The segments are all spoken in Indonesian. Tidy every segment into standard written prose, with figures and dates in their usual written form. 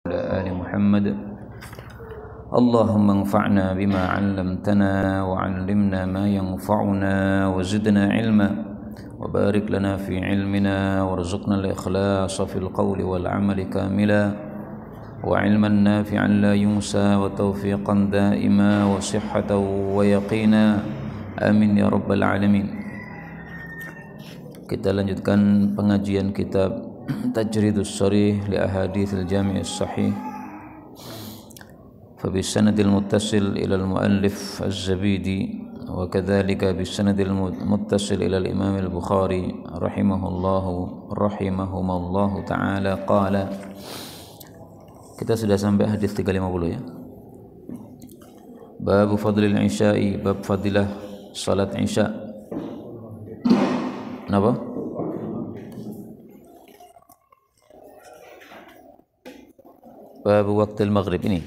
وعلى آل محمد اللهم انفعنا بما علمتنا وعلمنا ما ينفعنا وزدنا علما وبارك لنا في علمنا وارزقنا الإخلاص في القول والعمل كاملا وعلما نافعا لا ينسى وتوفيقا دائما وصحة ويقينا آمين يا رب العالمين. Kita lanjutkan pengajian kitab Tajridus Sharih li Ahaditsil Jami' As-Sahih fa bisanadil muttasil ila al-muallif Az-Zabidi wa kadzalika bisanadil muttasil ila al-Imam Al-Bukhari rahimahumallahu taala qala. Kita sudah sampai hadis 350 ya. Bab fadlil isya'i, bab fadilah salat isya'. Kenapa? Bab waktu maghrib ini.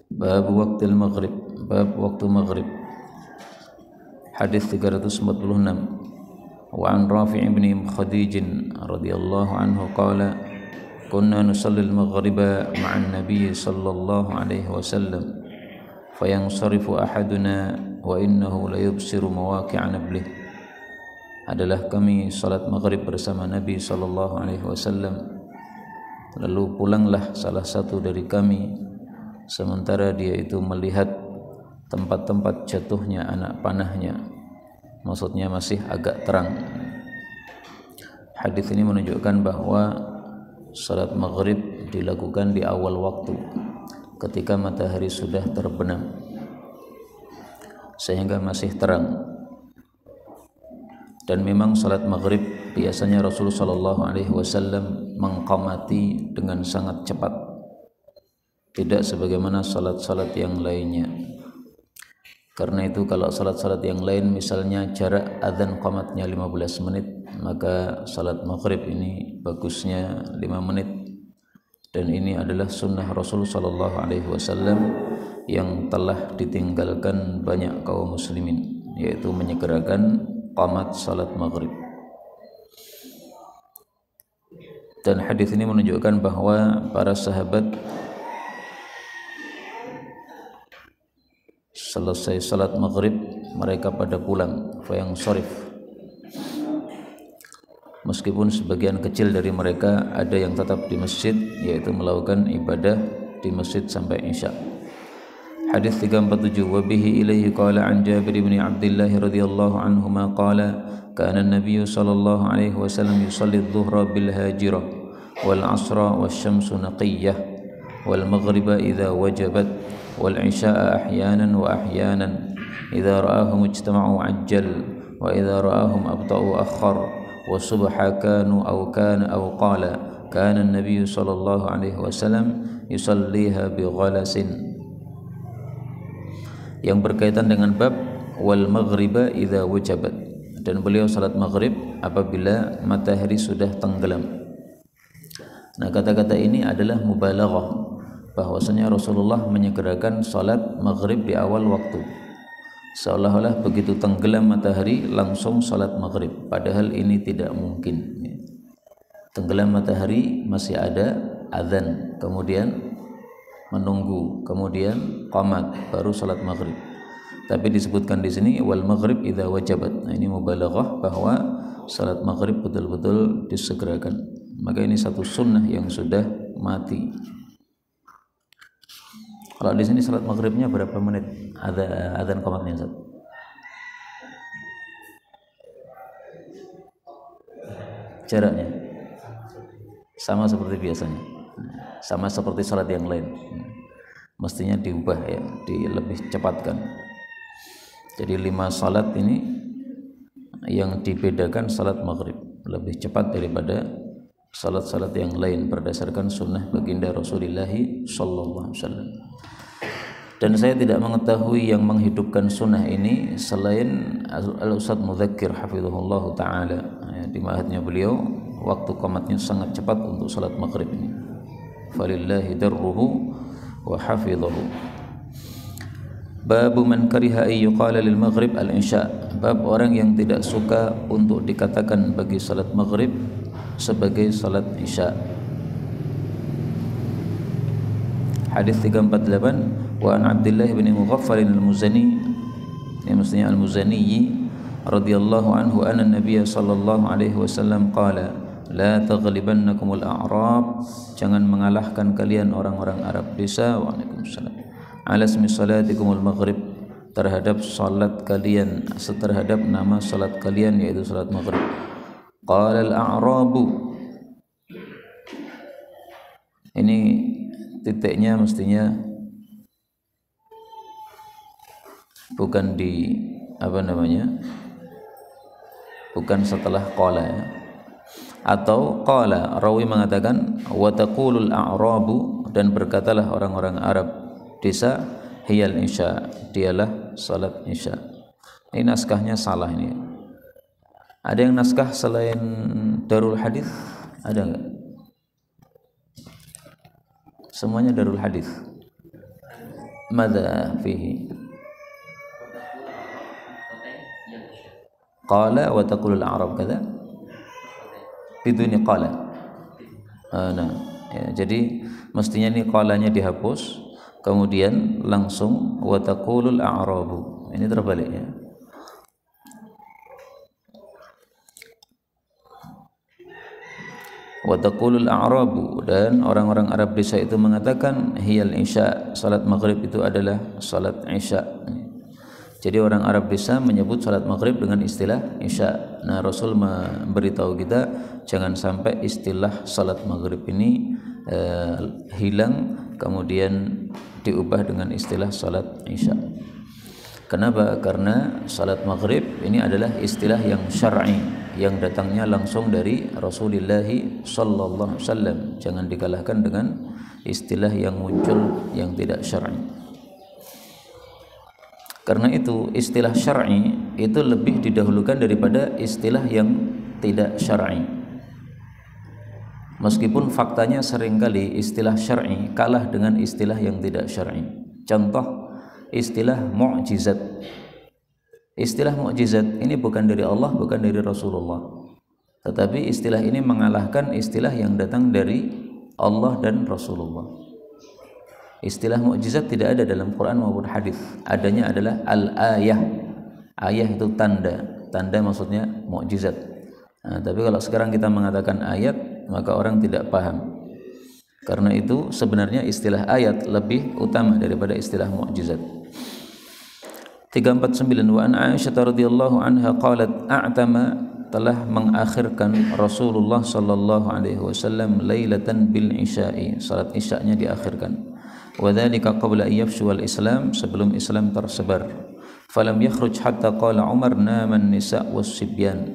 Bab waktu maghrib, bab waktu maghrib. Hadis 346. Wa an Rafi' bin Khadij radhiyallahu anhu qala kunna nusalli al-maghriba ma'an nabiy sallallahu alaihi wasallam fayansarifu ahaduna wa innahu la yubsiru mawaqi'a nablih. Adalah kami salat maghrib bersama Nabi sallallahu alaihi wasallam, lalu pulanglah salah satu dari kami sementara dia itu melihat tempat-tempat jatuhnya anak panahnya, maksudnya masih agak terang. Hadis ini menunjukkan bahwa salat maghrib dilakukan di awal waktu ketika matahari sudah terbenam sehingga masih terang. Dan memang salat maghrib biasanya Rasulullah sallallahu alaihi wasallam mengqamati dengan sangat cepat, tidak sebagaimana salat-salat yang lainnya. Karena itu kalau salat-salat yang lain misalnya jarak adzan qamatnya 15 menit, maka salat maghrib ini bagusnya 5 menit. Dan ini adalah sunnah Rasul sallallahu alaihi wasallam yang telah ditinggalkan banyak kaum muslimin, yaitu menyegerakan qamat salat maghrib. Dan hadis ini menunjukkan bahwa para sahabat selesai salat maghrib mereka pada pulang, fayansharif. Meskipun sebagian kecil dari mereka ada yang tetap di masjid, yaitu melakukan ibadah di masjid sampai isya. Hadis 347. Wa bihi ilaihi qala an Jabir bin Abdullah radhiyallahu anhuma qala kana an-nabiy sallallahu alaihi wasallam yusalli adh-dhuhra bil hajirah wal 'ashra wasyamsu naqiyyah wal maghriba idza wajabat wal 'isha'a ahyanan wa ahyanan idza ra'ahum ijtama'u 'ajjal wa idza ra'ahum abta'u akhkhar wa subha kanu aw kana aw qala kana an-nabiy sallallahu alaihi wasallam yusalliha bi ghalasin. Yang berkaitan dengan bab wal maghriba idza wajabat, dan beliau salat maghrib apabila matahari sudah tenggelam. Nah, kata-kata ini adalah mubalaghah, bahwasanya Rasulullah menyegerakan salat maghrib di awal waktu, seolah-olah begitu tenggelam matahari langsung salat maghrib, padahal ini tidak mungkin. Tenggelam matahari masih ada azan, kemudian menunggu, kemudian qamat, baru salat maghrib. Tapi disebutkan di sini wal maghrib idza wajabat. Nah, ini mubalaghah bahwa salat maghrib betul-betul disegerakan. Maka ini satu sunnah yang sudah mati. Kalau di sini salat maghribnya berapa menit? Adzan qamatnya, Ustaz? Jaraknya sama seperti biasanya, sama seperti salat yang lain. Mestinya diubah ya, lebih cepatkan. Jadi 5 salat ini yang dibedakan salat maghrib lebih cepat daripada salat-salat yang lain berdasarkan sunnah baginda Rasulullah sallallahu alaihi wasallam. Dan saya tidak mengetahui yang menghidupkan sunnah ini selain Al-Ustaz Mudzakir hafizahullah ta'ala. Di ma'hadnya beliau waktu qamatnya sangat cepat untuk salat maghrib ini. Falillahi darruhu wa hafidhahu. Bab man kariha ay yuqala lil maghrib al isya. Bab orang yang tidak suka untuk dikatakan bagi salat maghrib sebagai salat isya. Hadis 348, wa an Abdullah bin Mughaffal al-Muzani, ini maksudnya al-Muzani radhiyallahu anhu, anna Nabiy sallallahu alaihi wasallam qala, la taghlibannakumul a'rab, jangan mengalahkan kalian orang-orang Arab desa. Waalaikumsalam. Ala ismi salatikumul maghrib, terhadap salat kalian, terhadap nama salat kalian, yaitu salat maghrib. Qala al-a'rabu, ini titiknya mestinya bukan di apa namanya, bukan setelah qala ya. Atau qala, rawi mengatakan wa taqulul a'rabu, dan berkatalah orang-orang Arab desa, hiyal isya, dialah salat isya. Ini naskahnya salah ini. Ada yang naskah selain Darul Hadis? Ada enggak? Semuanya Darul Hadis. Madza fihi? Qala wa taqulul a'rab kadza biduni qala. Nah, ya, jadi mestinya ini qalanya dihapus, kemudian langsung wa taqulul a'rabu. Ini terbalik ya. Wa taqulul a'rabu, dan orang-orang Arab desa itu mengatakan hiyal isya, salat maghrib itu adalah salat isya. Jadi orang Arab desa menyebut salat maghrib dengan istilah isya. Nah, Rasul memberitahu kita jangan sampai istilah salat maghrib ini hilang kemudian diubah dengan istilah salat isya. Kenapa? Karena salat maghrib ini adalah istilah yang syar'i, yang datangnya langsung dari Rasulullah sallallahu alaihi wasallam. Jangan dikalahkan dengan istilah yang muncul yang tidak syar'i. Karena itu istilah syar'i itu lebih didahulukan daripada istilah yang tidak syar'i. Meskipun faktanya seringkali istilah syar'i kalah dengan istilah yang tidak syar'i. Contoh istilah mu'jizat. Istilah mu'jizat ini bukan dari Allah, bukan dari Rasulullah. Tetapi istilah ini mengalahkan istilah yang datang dari Allah dan Rasulullah. Istilah mukjizat tidak ada dalam Quran maupun hadis. Adanya adalah al-ayah. Ayah itu tanda. Tanda maksudnya mukjizat. Nah, tapi kalau sekarang kita mengatakan ayat, maka orang tidak paham. Karena itu sebenarnya istilah ayat lebih utama daripada istilah mukjizat. 349, wa an Aisyah radhiyallahu anha qalat, a'tama, telah mengakhirkan Rasulullah sallallahu alaihi wasallam lailatan bil isya'i, salat isya-nya diakhirkan. Wa dzalika qabla an yafshu al-islam, sebelum Islam tersebar. Falam yakhruj hatta qala Umar naman nisa was-sibyan,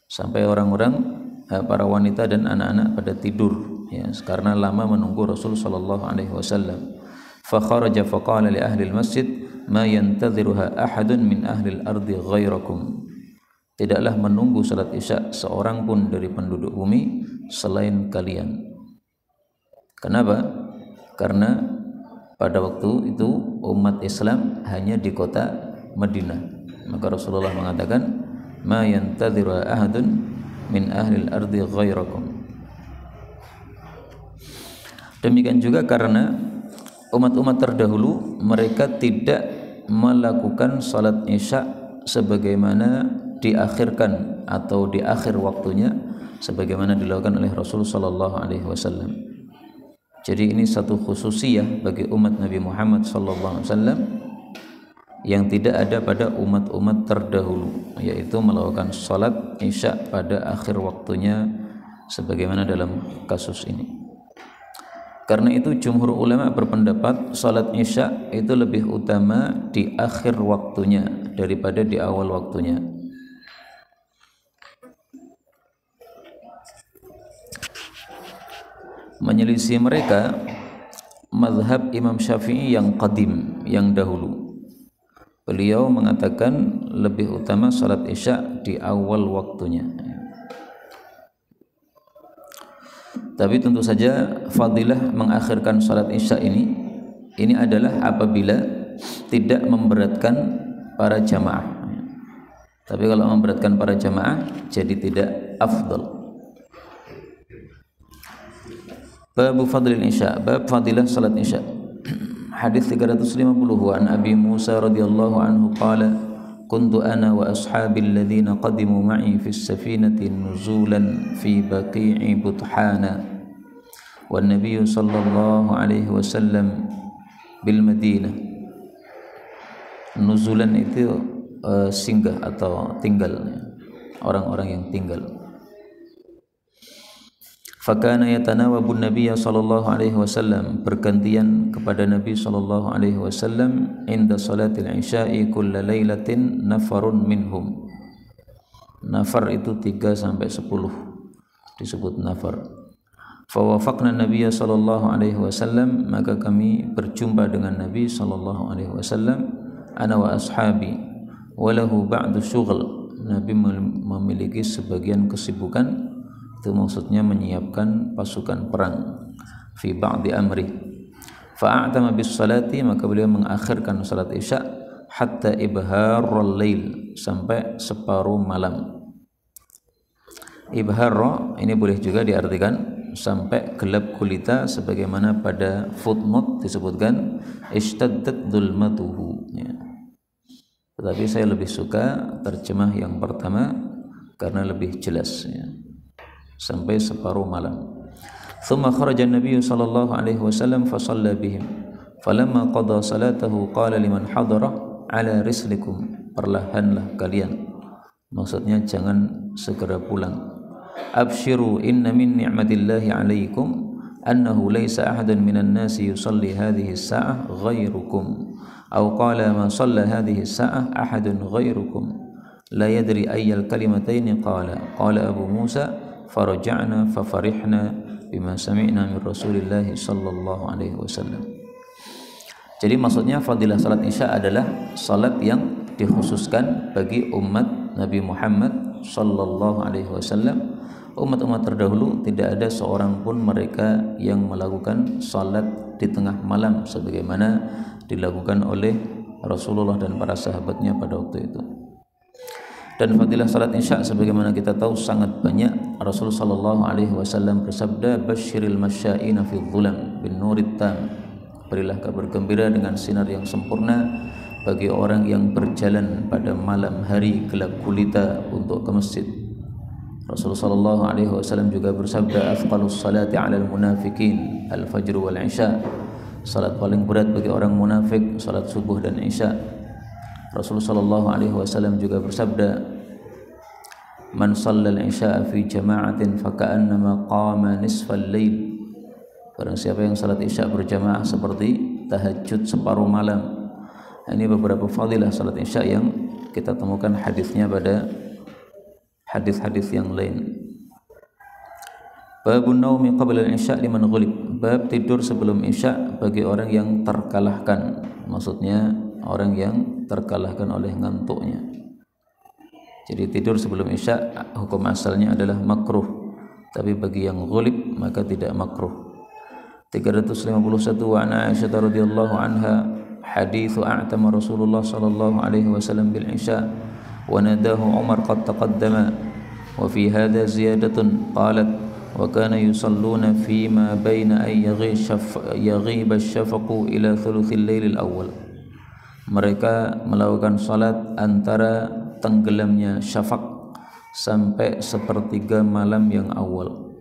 sampai orang-orang para wanita dan anak-anak pada tidur ya, karena lama menunggu Rasul sallallahu alaihi wasallam. Fa kharaja fa qala li ahli al-masjid ma yantadhiruha ahadun min ahli al-ardi ghairakum, tidaklah menunggu salat isya seorang pun dari penduduk bumi selain kalian. Kenapa? Karena pada waktu itu umat Islam hanya di kota Madinah. Maka Rasulullah mengatakan, ma yantadhiru ahadun min ahli al-ardi ghairakum. Demikian juga karena umat-umat terdahulu mereka tidak melakukan salat isya sebagaimana diakhirkan atau di akhir waktunya sebagaimana dilakukan oleh Rasul sallallahu alaihi wasallam. Jadi ini satu khususiyah bagi umat Nabi Muhammad sallallahu alaihi wasallam yang tidak ada pada umat-umat terdahulu, yaitu melakukan salat isya pada akhir waktunya sebagaimana dalam kasus ini. Karena itu jumhur ulama berpendapat salat isya itu lebih utama di akhir waktunya daripada di awal waktunya. Menyelisih mereka mazhab Imam Syafi'i yang qadim, yang dahulu. Beliau mengatakan lebih utama salat isya di awal waktunya. Tapi tentu saja fadilah mengakhirkan salat isya ini adalah apabila tidak memberatkan para jamaah. Tapi kalau memberatkan para jamaah jadi tidak afdal. Bab fadlil isya, bab fadilah salat isya. Hadis 350 wa an Abi Musa radhiyallahu anhu qala kuntu ana wa ashabi alladhina qadimu ma'i fi as-safinati nuzulan fi baqi'i buthana wan nabiy sallallahu alaihi wasallam bil Madinah. Nuzulan itu singgah atau tinggal, orang-orang yang tinggal. Fakana yatanawabu Nabiy sallallahu alaihi wasallam, bergantian kepada Nabi sallallahu alaihi wasallam inda salatil isya'i kulla lailatin nafarun minhum. Nafar itu 3 sampai 10 disebut nafar. Fawafaqna Nabiy sallallahu alaihi wasallam, maka kami berjumpa dengan Nabi sallallahu alaihi wasallam, ana wa ashabi walahu ba'du syughul. Nabi memiliki sebagian kesibukan, itu maksudnya menyiapkan pasukan perang, fi ba'di amri. Fa'atama bis salati, maka beliau mengakhirkan salat isya hatta ibharul lail, sampai separuh malam. Ibhar ini boleh juga diartikan sampai gelap gulita, sebagaimana pada footnote disebutkan ishtaddat dhulmatuhu ya. Tetapi saya lebih suka terjemah yang pertama karena lebih jelas ya. Sampai separuh malam. Thumma kharaja an-nabiy sallallahu alaihi wasallam fa shalla bihim. Falamma qada salatahu qala liman hadara ala rislikum, perlahanlah kalian. Maksudnya jangan segera pulang. Abshiru inna min ni'matillahi alaikum annahu laysa ahadun minan nasi yusalli hadhihi as-sa'ah ghairukum. Aw qala ma shalla hadhihi as-sa'ah ahadun ghairukum. La yadri ayyal kalimataini qala. Qala Abu Musa faraja'na fafarihna bima sami'na min Rasulillah sallallahu alaihi wasallam. Jadi maksudnya fadilah salat isya adalah salat yang dikhususkan bagi umat Nabi Muhammad sallallahu alaihi wasallam. Umat-umat terdahulu tidak ada seorang pun mereka yang melakukan salat di tengah malam sebagaimana dilakukan oleh Rasulullah dan para sahabatnya pada waktu itu. Dan fadilah salat isya sebagaimana kita tahu sangat banyak. Rasul sallallahu alaihi wasallam bersabda, basyiril masya'ina fi dhulam bin nurit tam, berilah kabar gembira dengan sinar yang sempurna bagi orang yang berjalan pada malam hari gelap gulita untuk ke masjid. Rasul sallallahu alaihi wasallam juga bersabda, afqalus salati 'alal munafiqin al-fajr wal isya. Salat paling berat bagi orang munafik salat subuh dan isya. Rasul sallallahu alaihi wasallam juga bersabda, man shallal isya'a fi jama'atin faka'annama qama nisfal lail. Barang siapa yang salat isya berjamaah seperti tahajud separuh malam. Ini beberapa fadilah salat isya yang kita temukan hadisnya pada hadis-hadis yang lain. Babun naumi qabla al-isya liman ghulib, bab tidur sebelum isya bagi orang yang terkalahkan. Maksudnya orang yang terkalahkan oleh ngantuknya. Jadi tidur sebelum isya hukum asalnya adalah makruh, tapi bagi yang ghulib maka tidak makruh. 351 wa ana Aisyah radhiyallahu anha hadithu a'tama Rasulullah sallallahu alaihi wasallam bil isya wa nadahu Umar qad taqaddama wa fi hadha ziyadatun qalat wa kana yusalluna fima baina ay yaghiba asy-syafaqu ila thuluthil lailil awwal. Mereka melakukan salat antara tenggelamnya syafaq sampai sepertiga malam yang awal.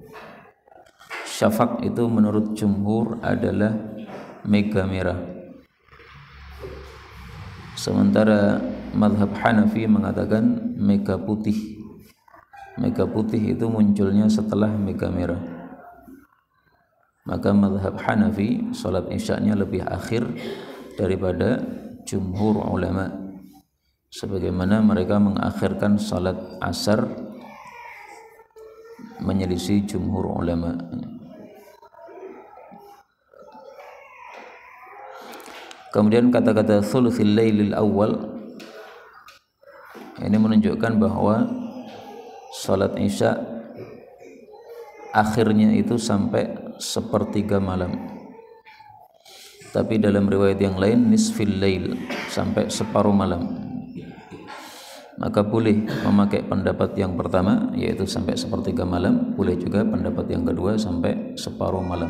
Syafaq itu menurut jumhur adalah mega merah, sementara mazhab Hanafi mengatakan mega putih. Mega putih itu munculnya setelah mega merah. Maka mazhab Hanafi salat isya-nya lebih akhir daripada jumhur ulama, sebagaimana mereka mengakhirkan salat asar menyelisih jumhur ulama. Kemudian kata-kata thuluthil lailil awal ini menunjukkan bahwa salat isya akhirnya itu sampai sepertiga malam. Tapi dalam riwayat yang lain nisfil lail, sampai separuh malam. Maka boleh memakai pendapat yang pertama, yaitu sampai sepertiga malam. Boleh juga pendapat yang kedua sampai separuh malam.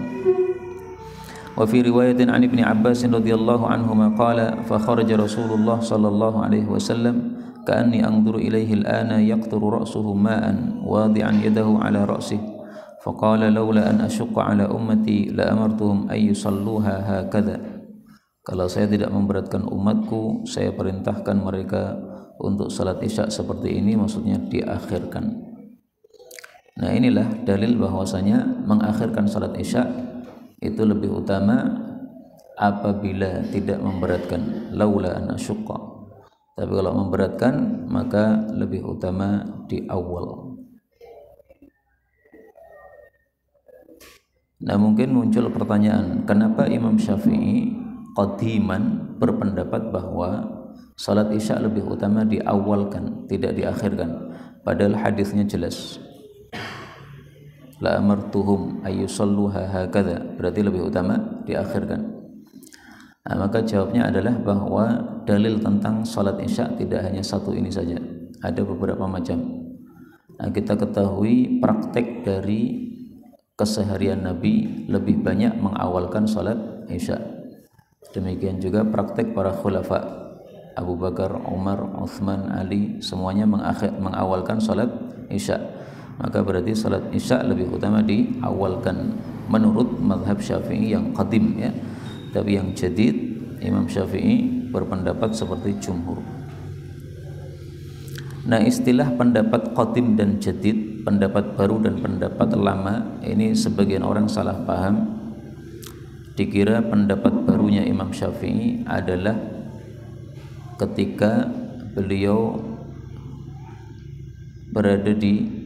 Wa fi riwayatin an Ibni Abbas radhiyallahu anhuma qala fa kharaja Rasulullah sallallahu alaihi wasallam ka'anni anzuru ilaihi al-ana yaqturu ra'suhu ma'an wadi'an yadahu ala ra'sihi faqala laula an ashqa ala ummati la amartuhum ay yusalluha hakadha. Kalau saya tidak memberatkan umatku, saya perintahkan mereka untuk salat isya seperti ini, maksudnya diakhirkan. Nah, inilah dalil bahwasanya mengakhirkan salat isya itu lebih utama apabila tidak memberatkan, laula an ashqa. Tapi kalau memberatkan maka lebih utama di awal. Nah, mungkin muncul pertanyaan, kenapa Imam Syafi'i qadiman berpendapat bahwa salat isya lebih utama diawalkan, tidak diakhirkan, padahal hadisnya jelas, la amartuhum ayyusalluha hakadha, berarti lebih utama diakhirkan. Nah, maka jawabnya adalah bahwa dalil tentang salat isya tidak hanya satu ini saja, ada beberapa macam. Nah, kita ketahui praktek dari keseharian Nabi lebih banyak mengawalkan salat isya. Demikian juga praktek para khulafa Abu Bakar, Umar, Uthman, Ali, semuanya mengawalkan salat isya. Maka berarti salat isya lebih utama diawalkan menurut mazhab Syafi'i yang qadim ya. Tapi yang jadid, Imam Syafi'i berpendapat seperti jumhur. Nah, istilah pendapat qadim dan jadid, pendapat baru dan pendapat lama, ini sebagian orang salah paham. Dikira pendapat barunya Imam Syafi'i adalah ketika beliau berada di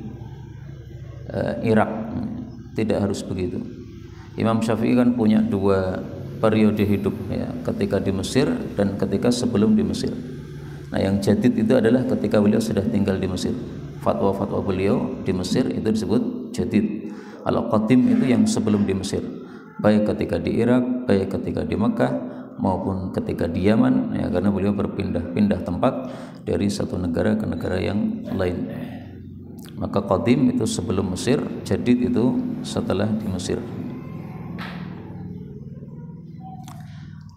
Irak. Tidak harus begitu. Imam Syafi'i kan punya dua periode hidup ya, ketika di Mesir dan ketika sebelum di Mesir. Nah, yang jadid itu adalah ketika beliau sudah tinggal di Mesir. Fatwa-fatwa beliau di Mesir itu disebut jadid. Kalau qadim itu yang sebelum di Mesir, baik ketika di Irak, baik ketika di Mekah maupun ketika di Yaman ya, karena beliau berpindah-pindah tempat dari satu negara ke negara yang lain. Maka qadim itu sebelum Mesir, jadid itu setelah di Mesir.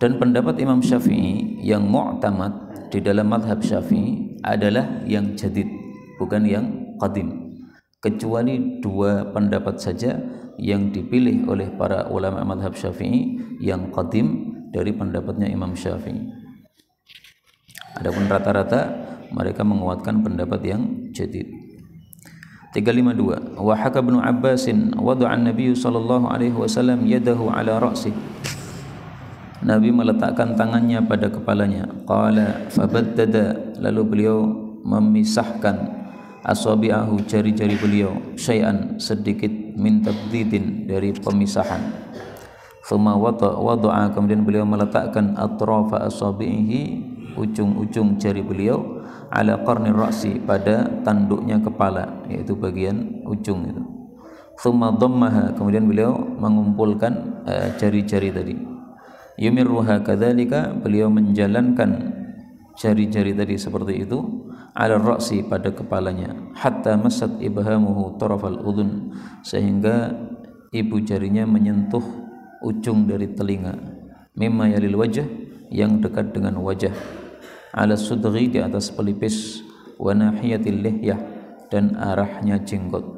Dan pendapat Imam Syafi'i yang mu'tamad di dalam madhab Syafi'i adalah yang jadid, bukan yang qadim. Kecuali dua pendapat saja yang dipilih oleh para ulama madhab Syafi'i yang qadim dari pendapatnya Imam Syafi'i. Adapun rata-rata mereka menguatkan pendapat yang jadid. 352. Wa haka Ibnu Abbasin wada'a an-nabiy sallallahu alaihi wasallam yadahu ala ra'si. Nabi meletakkan tangannya pada kepalanya. Qala fabaddada, lalu beliau memisahkan asabi'ahu, jari-jari beliau, syai'an, sedikit, min tabdidin, dari pemisahan. Thumma wada'a, kemudian beliau meletakkan atrafa asabi'ihi, ujung-ujung jari beliau, ala qarnir ra'si, pada tanduknya kepala, yaitu bagian ujung itu. Thumma dhammaha, kemudian beliau mengumpulkan jari-jari tadi. Yumirruha kadzalika, beliau menjalankan jari-jari tadi seperti itu, ala ra'si, pada kepalanya, hatta masat ibhamuhu tarafal udhun, sehingga ibu jarinya menyentuh ujung dari telinga, mimma yalil wajah, yang dekat dengan wajah, ala sudghi, di atas pelipis, wa nahiyatil lihyah, dan arahnya jenggot.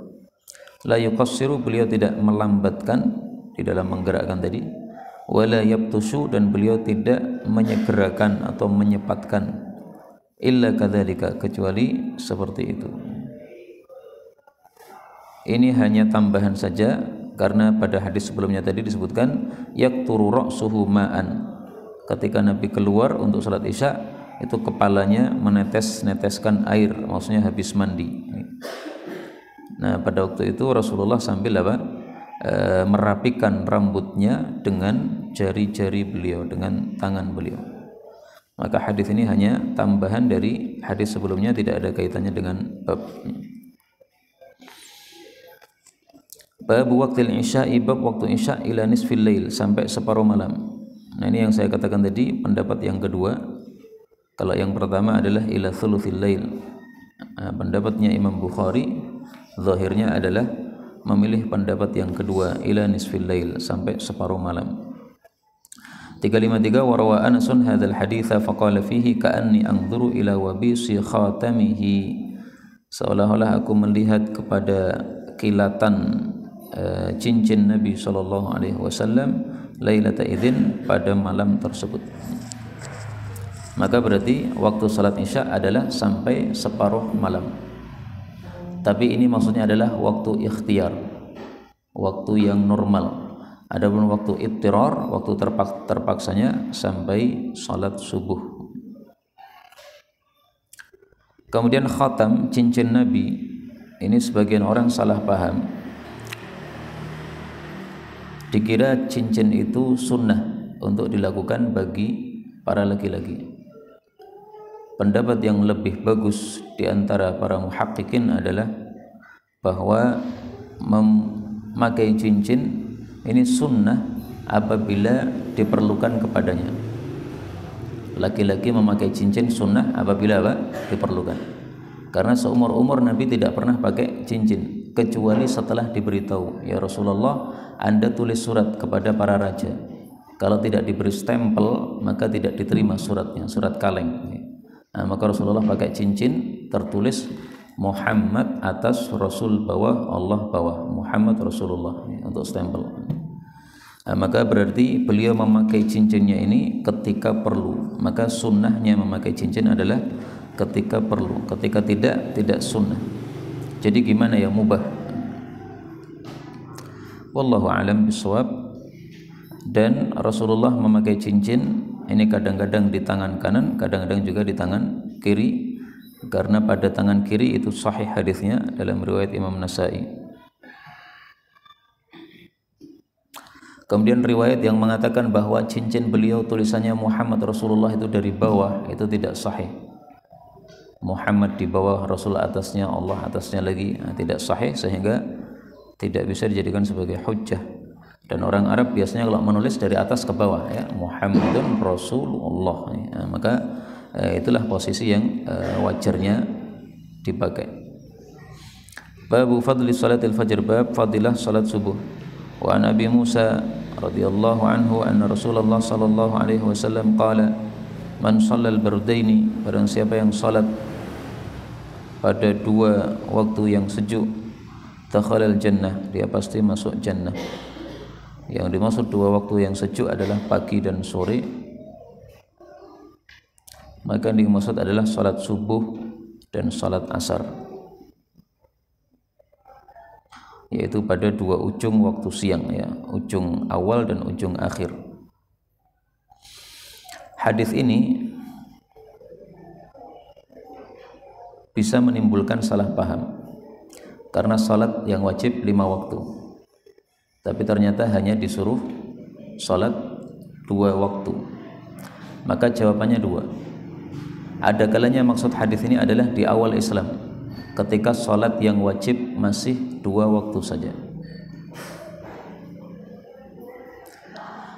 La yuqassiru, beliau tidak melambatkan di dalam menggerakkan tadi, wala yabtusu, dan beliau tidak menyegerakan atau menyepatkan, illa kadzalika, kecuali seperti itu. Ini hanya tambahan saja, karena pada hadis sebelumnya tadi disebutkan yaqturu ra'suhu ma'an. Ketika Nabi keluar untuk salat isya, itu kepalanya meneteskan air, maksudnya habis mandi. Nah, pada waktu itu Rasulullah sambil merapikan rambutnya dengan jari-jari beliau, dengan tangan beliau. Maka hadis ini hanya tambahan dari hadis sebelumnya, tidak ada kaitannya dengan bab. Bab waktu isya, bab waktu isya ila nisfil lail, sampai separuh malam. Nah, ini yang saya katakan tadi, pendapat yang kedua. Kalau yang pertama adalah ila thuluthil lail. Nah, pendapatnya Imam Bukhari zahirnya adalah memilih pendapat yang kedua, ila nisfil lail, sampai separuh malam. 353 wa rawa Anasun hadzal haditsa faqala fihi ka'anni anzuru ila wabisi khatamihi, seolah-olah aku melihat kepada kilatan cincin Nabi sallallahu alaihi wasallam lailata idzin, pada malam tersebut. Maka berarti waktu salat Isya adalah sampai separuh malam. Tapi ini maksudnya adalah waktu ikhtiar, waktu yang normal. Adapun waktu ittirar, waktu terpaksanya sampai salat subuh. Kemudian khatam, cincin Nabi, ini sebagian orang salah paham. Dikira cincin itu sunnah untuk dilakukan bagi para laki-laki. Pendapat yang lebih bagus di antara para muhaqqiqin adalah bahwa memakai cincin ini sunnah apabila diperlukan kepadanya. Laki-laki memakai cincin sunnah apabila apa? Diperlukan. Karena seumur-umur Nabi tidak pernah pakai cincin kecuali setelah diberitahu, ya Rasulullah, Anda tulis surat kepada para raja. Kalau tidak diberi stempel maka tidak diterima suratnya, surat kaleng. Nah, maka Rasulullah pakai cincin tertulis Muhammad atas, Rasul bawah, Allah bawah, Muhammad Rasulullah, untuk stempel. Nah, maka berarti beliau memakai cincinnya ini ketika perlu. Maka sunnahnya memakai cincin adalah ketika perlu, ketika tidak sunnah. Jadi gimana ya, mubah. Wallahu a'lam bishawab. Dan Rasulullah memakai cincin ini kadang-kadang di tangan kanan, kadang-kadang juga di tangan kiri, karena pada tangan kiri itu sahih hadisnya dalam riwayat Imam Nasai. Kemudian riwayat yang mengatakan bahwa cincin beliau tulisannya Muhammad Rasulullah itu dari bawah, itu tidak sahih. Muhammad di bawah, Rasul atasnya, Allah atasnya lagi, tidak sahih, sehingga tidak bisa dijadikan sebagai hujjah. Dan orang Arab biasanya kalau menulis dari atas ke bawah, ya, Muhammadun Rasulullah. Nah, maka itulah posisi yang wajarnya dipakai. Babu fadli salatil fajr, bab fadilah salat subuh. Wa an Abi Musa radhiyallahu anhu anna Rasulullah sallallahu alaihi wasallam qala man shallal bardaini, barang siapa yang salat pada dua waktu yang sejuk, dakhalal jannah, dia pasti masuk jannah. Yang dimaksud dua waktu yang sejuk adalah pagi dan sore. Maka yang dimaksud adalah salat subuh dan salat asar, yaitu pada dua ujung waktu siang, ya, ujung awal dan ujung akhir. Hadis ini bisa menimbulkan salah paham, karena salat yang wajib 5 waktu, tapi ternyata hanya disuruh salat 2 waktu. Maka jawabannya 2. Ada kalanya maksud hadis ini adalah di awal Islam, ketika salat yang wajib masih 2 waktu saja.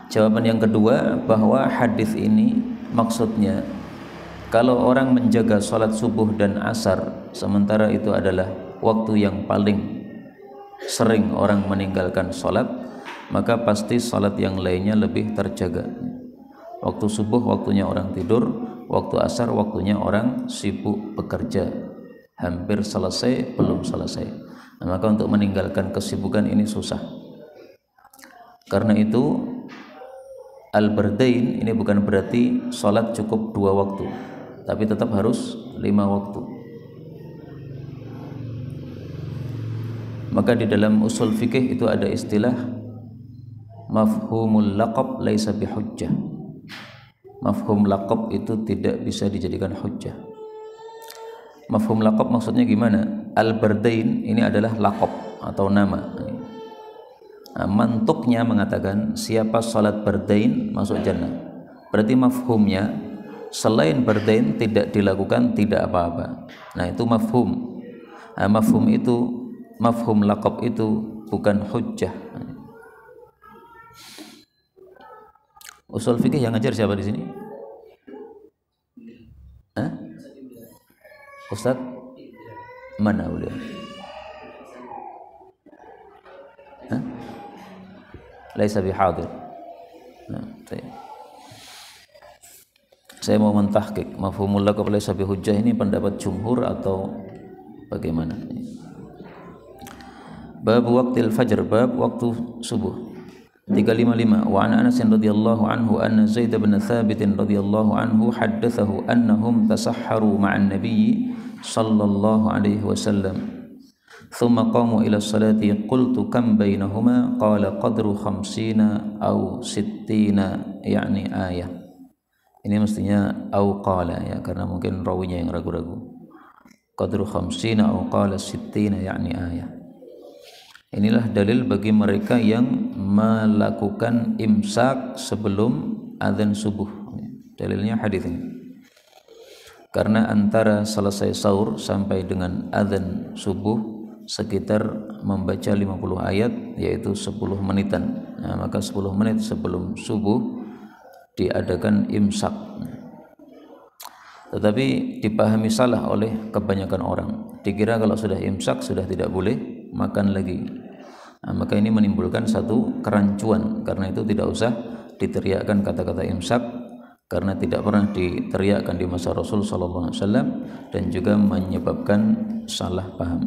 Jawaban yang kedua, bahwa hadis ini maksudnya kalau orang menjaga salat subuh dan asar, sementara itu adalah waktu yang paling sering orang meninggalkan salat, maka pasti salat yang lainnya lebih terjaga. Waktu subuh waktunya orang tidur, waktu asar waktunya orang sibuk bekerja, hampir selesai, belum selesai. Nah, maka untuk meninggalkan kesibukan ini susah. Karena itu al-bardain ini bukan berarti salat cukup 2 waktu, tapi tetap harus 5 waktu. Maka di dalam usul fikih itu ada istilah mafhumul laqab laisa bihujjah. Mafhum laqab itu tidak bisa dijadikan hujjah. Mafhum laqab maksudnya gimana? Al-bardain ini adalah laqab atau nama. Nah, mantuknya mengatakan siapa salat bardain masuk jannah. Berarti mafhumnya selain bardain tidak dilakukan tidak apa-apa. Nah, itu mafhum. Nah, mafhum laqab itu bukan hujjah. Usul fikih yang ngajar siapa di sini? Hah? Ustaz? Mana beliau? Hah? Laisa bihadir. Nah, Saya mau mentahqiq mafhumul laqab laysa bihujjah ini pendapat jumhur atau bagaimana? Bab waqtil fajr, bab waktu subuh. 355 wa an Anas radhiyallahu anhu anna Zaid bin Thabit radhiyallahu anhu haddatsahu annahum tasahharu ma'an nabiy sallallahu alaihi wasallam thumma qamu ila salati qultu kam bainahuma qala qadru 50 aw 60 yakni ayah. Ini mestinya au qala ya, karena mungkin rawinya yang ragu-ragu. Qadru 50 au qala 60 yakni ayah. Inilah dalil bagi mereka yang melakukan imsak sebelum azan subuh. Dalilnya hadis ini. Karena antara selesai sahur sampai dengan azan subuh sekitar membaca 50 ayat, yaitu 10 menitan. Nah, maka 10 menit sebelum subuh diadakan imsak. Tetapi dipahami salah oleh kebanyakan orang. Dikira kalau sudah imsak sudah tidak boleh makan lagi. Nah, maka ini menimbulkan satu kerancuan. Karena itu tidak usah diteriakkan kata-kata imsak, karena tidak pernah diteriakkan di masa Rasul sallallahu alaihi wasallam dan juga menyebabkan salah paham.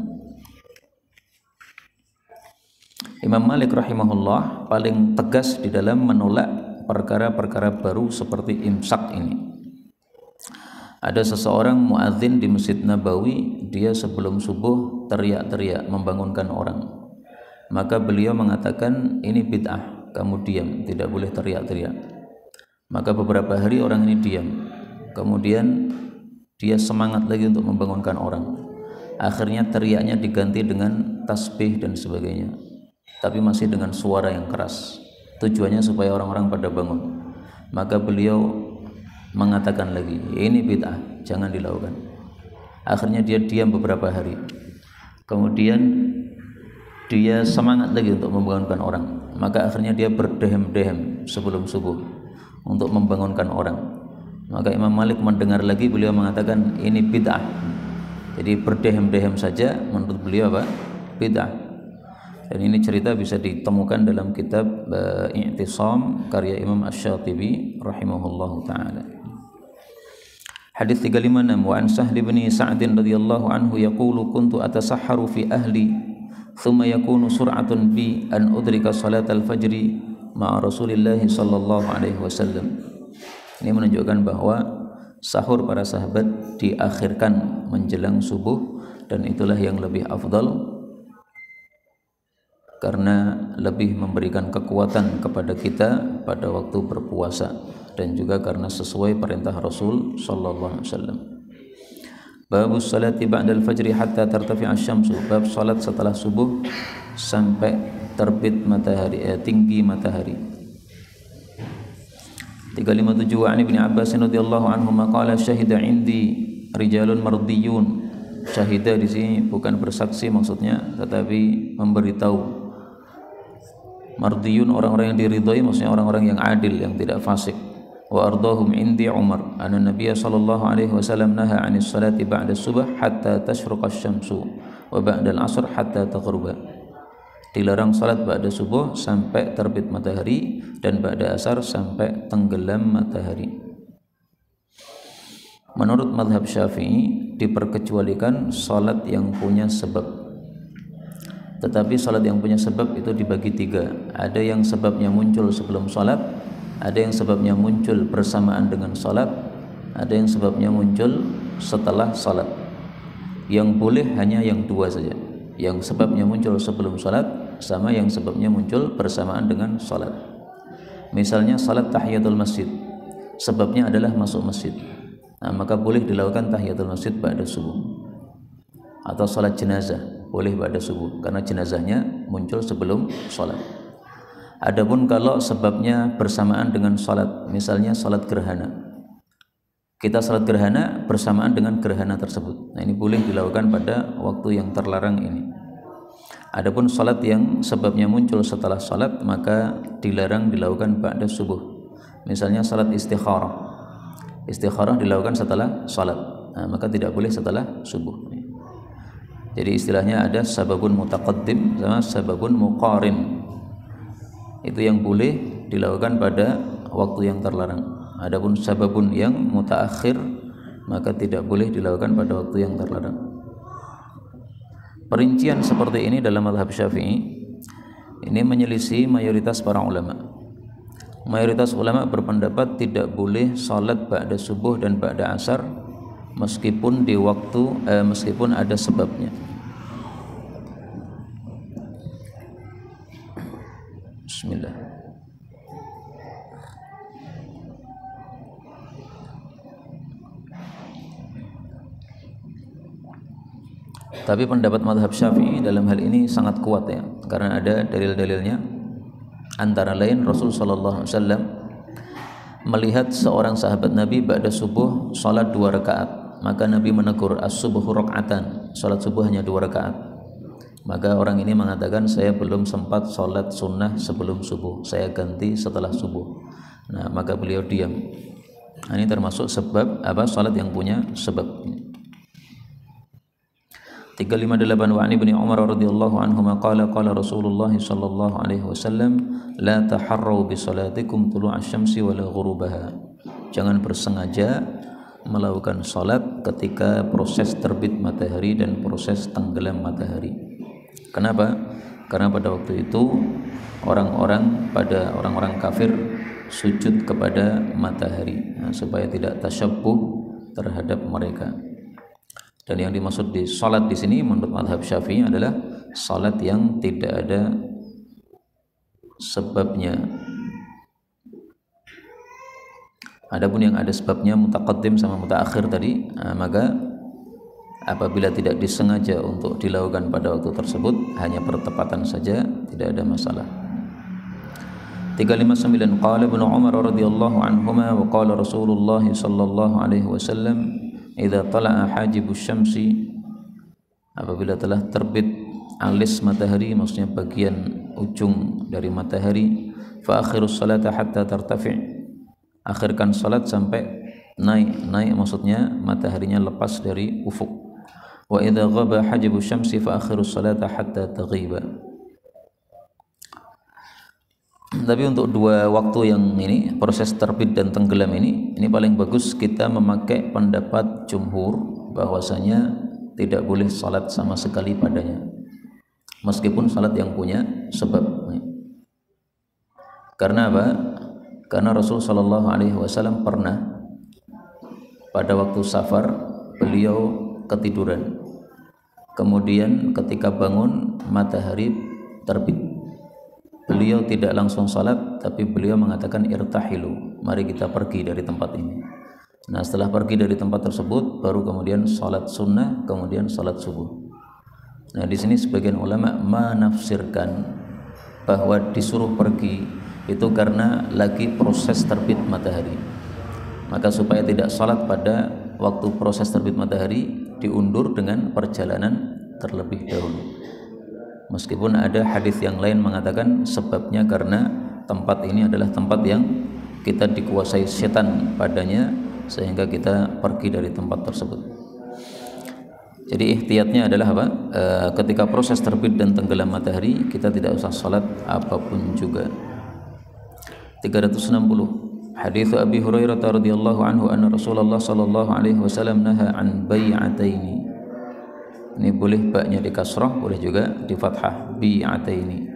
Imam Malik rahimahullah paling tegas di dalam menolak perkara-perkara baru seperti imsak ini. Ada seseorang muadzin di Masjid Nabawi, dia sebelum subuh teriak-teriak membangunkan orang. Maka beliau mengatakan ini bid'ah, kamu diam, tidak boleh teriak-teriak. Maka beberapa hari orang ini diam. Kemudian dia semangat lagi untuk membangunkan orang. Akhirnya teriaknya diganti dengan tasbih dan sebagainya, tapi masih dengan suara yang keras. Tujuannya supaya orang-orang pada bangun. Maka beliau mengatakan lagi, ini bid'ah, jangan dilakukan. Akhirnya dia diam beberapa hari. Kemudian dia semangat lagi untuk membangunkan orang. Maka akhirnya dia berdehem-dehem sebelum subuh untuk membangunkan orang. Maka Imam Malik mendengar lagi, beliau mengatakan ini bid'ah. Jadi berdehem-dehem saja menurut beliau apa? Bid'ah. Dan ini cerita bisa ditemukan dalam kitab I'tisam karya Imam Asy-Syatibi rahimahullahu taala. Hadis 356 wa an Sahl bin Sa'd radhiyallahu anhu yaqulu kuntu atasahharu fi ahli thumma yakunu sur'atun bi an udrika salatal fajri ma'a Rasulillah sallallahu alaihi wasallam. Ini menunjukkan bahwa sahur para sahabat diakhirkan menjelang subuh, dan itulah yang lebih afdal karena lebih memberikan kekuatan kepada kita pada waktu berpuasa, dan juga karena sesuai perintah Rasul sallallahu alaihi wasallam. Babus salati ba'dal fajri hatta tartafi'a asy-syamsu, bab salat setelah subuh sampai terbit matahari, tinggi matahari. 357 wa Ibnu Abbas radhiyallahu anhu qala syahida indi rijalun mardiyun. Syahida di sini bukan bersaksi maksudnya, tetapi memberitahu. Mardiyun orang-orang yang diridhai, maksudnya orang-orang yang adil, yang tidak fasik. Wa ardahum indi Umar anna Nabiy sallallahu alaihi wasallam naha 'anis salati ba'da subh hatta tashruqa asy-syamsu wa ba'da al-'asr hatta taghruba. Dilarang salat ba'da subuh sampai terbit matahari, dan ba'da asar sampai tenggelam matahari. Menurut mazhab Syafi'i diperkecualikan salat yang punya sebab. Tetapi salat yang punya sebab itu dibagi 3. Ada yang sebabnya muncul sebelum salat, ada yang sebabnya muncul bersamaan dengan salat, ada yang sebabnya muncul setelah salat. Yang boleh hanya yang 2 saja, yang sebabnya muncul sebelum salat sama yang sebabnya muncul bersamaan dengan salat. Misalnya salat tahiyatul masjid, sebabnya adalah masuk masjid, nah, maka boleh dilakukan tahiyatul masjid ba'da subuh. Atau salat jenazah boleh ba'da subuh karena jenazahnya muncul sebelum salat. Adapun kalau sebabnya bersamaan dengan salat, misalnya salat gerhana, kita salat gerhana bersamaan dengan gerhana tersebut, nah ini boleh dilakukan pada waktu yang terlarang ini. Adapun salat yang sebabnya muncul setelah salat, maka dilarang dilakukan ba'da subuh. Misalnya salat istikharah, istikharah dilakukan setelah salat, nah, maka tidak boleh setelah subuh. Jadi istilahnya ada sababun mutaqaddim sama sababun muqarin. Itu yang boleh dilakukan pada waktu yang terlarang. Adapun sababun yang mutaakhir maka tidak boleh dilakukan pada waktu yang terlarang. Perincian seperti ini dalam mazhab Syafi'i ini menyelisih mayoritas para ulama. Mayoritas ulama berpendapat tidak boleh salat ba'da subuh dan ba'da asar meskipun meskipun ada sebabnya. Bismillah. Tapi pendapat mazhab Syafi'i dalam hal ini sangat kuat ya, karena ada dalil-dalilnya. Antara lain Rasul sallallahu alaihi wasallam melihat seorang sahabat Nabi ba'da subuh salat 2 rakaat, maka Nabi menegur, as-subuhu raka'atan, salat subuh hanya 2 rakaat. Maka orang ini mengatakan, saya belum sempat salat sunnah sebelum subuh, saya ganti setelah subuh. Nah, maka beliau diam. Nah, ini termasuk sebab salat yang punya sebab. 358 wa Ibnu Umar radhiyallahu anhu qala qala Rasulullah sallallahu alaihi wasallam la taharru bi salatikum tulu'a syamsi wala ghurubaha. Jangan bersengaja melakukan salat ketika proses terbit matahari dan proses tenggelam matahari. Kenapa? Karena pada waktu itu orang-orang kafir sujud kepada matahari, supaya tidak tasyabbuh terhadap mereka. Dan yang dimaksud di salat di sini menurut mazhab Syafi'i adalah salat yang tidak ada sebabnya. Adapun yang ada sebabnya mutaqaddim sama mutaakhir tadi, maka apabila tidak disengaja untuk dilakukan pada waktu tersebut, hanya pertepatan saja, tidak ada masalah. 359 qala Ibnu Umar radhiyallahu anhuma wa qala Rasulullah sallallahu alaihi wasallam idza tala'a hajibus syamsi, apabila telah terbit alis matahari, maksudnya bagian ujung dari matahari, fa akhirus salata hatta tartafi', akhirkan salat sampai naik maksudnya mataharinya lepas dari ufuk. Wa idza ghaba hajibus syamsi fa akhirus salata hatta taghiba. Tapi untuk 2 waktu yang ini, proses terbit dan tenggelam ini paling bagus kita memakai pendapat jumhur bahwasanya tidak boleh salat sama sekali padanya, meskipun salat yang punya sebab. Karena apa? Karena Rasul sallallahu alaihi wasallam pernah pada waktu safar beliau ketiduran, kemudian ketika bangun matahari terbit. Beliau tidak langsung salat, tapi beliau mengatakan irtahilu, mari kita pergi dari tempat ini. Nah, setelah pergi dari tempat tersebut baru kemudian salat sunnah, kemudian salat subuh. Nah, di sini sebagian ulama menafsirkan bahwa disuruh pergi itu karena lagi proses terbit matahari. Maka supaya tidak salat pada waktu proses terbit matahari, diundur dengan perjalanan terlebih dahulu. Meskipun ada hadis yang lain mengatakan sebabnya karena tempat ini adalah tempat yang kita dikuasai setan padanya, sehingga kita pergi dari tempat tersebut. Jadi ihtiyatnya adalah apa? Ketika proses terbit dan tenggelam matahari, kita tidak usah salat apapun juga. 360 hadits Abi Hurairah radhiyallahu anhu anna Rasulullah sallallahu alaihi wasallam naha an bai'ataini. Ini boleh baknya di kasrah, boleh juga di fathah, bi'ataini.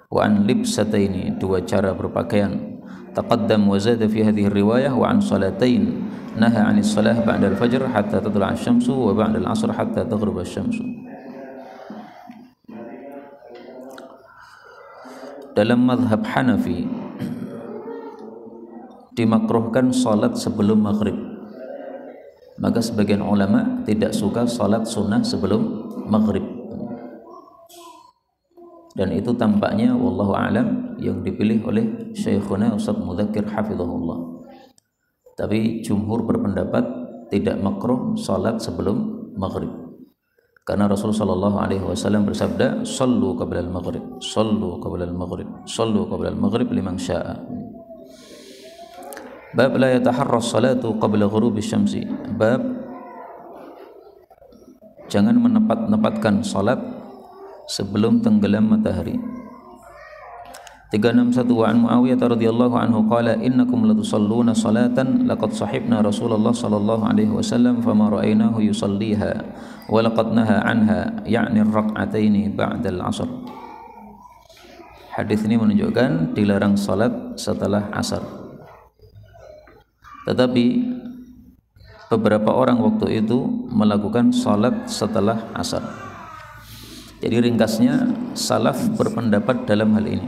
Wa an libsataini, 2 cara berpakaian. Taqaddam wa zada fi hadhihi riwayah wa an salatain. Naha 'anis salah ba'da al-fajr hatta tatlu'a asy-syamsu wa ba'da al-'asr hatta taghruba asy-syamsu. Dalam mazhab Hanafi dimakruhkan salat sebelum maghrib. Maka sebagian ulama tidak suka salat sunnah sebelum maghrib, dan itu tampaknya wallahu a'lam yang dipilih oleh Syekhuna Ustaz Mudzakir hafizahullah. Tapi jumhur berpendapat tidak makruh salat sebelum maghrib, karena Rasul sallallahu alaihi wasallam bersabda, sallu qabla al-maghrib, sallu qabla al-maghrib, sallu qabla al-maghrib liman syaa. Bab la yataharra salatu qabla ghurubi syamsi. Bab jangan menempatkan salat sebelum tenggelam matahari. 361 wa an Muawiyah radhiyallahu anhu qala innakum latusalluna salatan laqad sahibna Rasulullah sallallahu alaihi wasallam fama ra'aynahu yusalliha wa laqad naha anha ya'ni ar-rak'ataini ba'da al-'asr. Hadis ini menunjukkan dilarang salat setelah asar. Tetapi beberapa orang waktu itu melakukan salat setelah asar. Jadi ringkasnya salaf berpendapat dalam hal ini.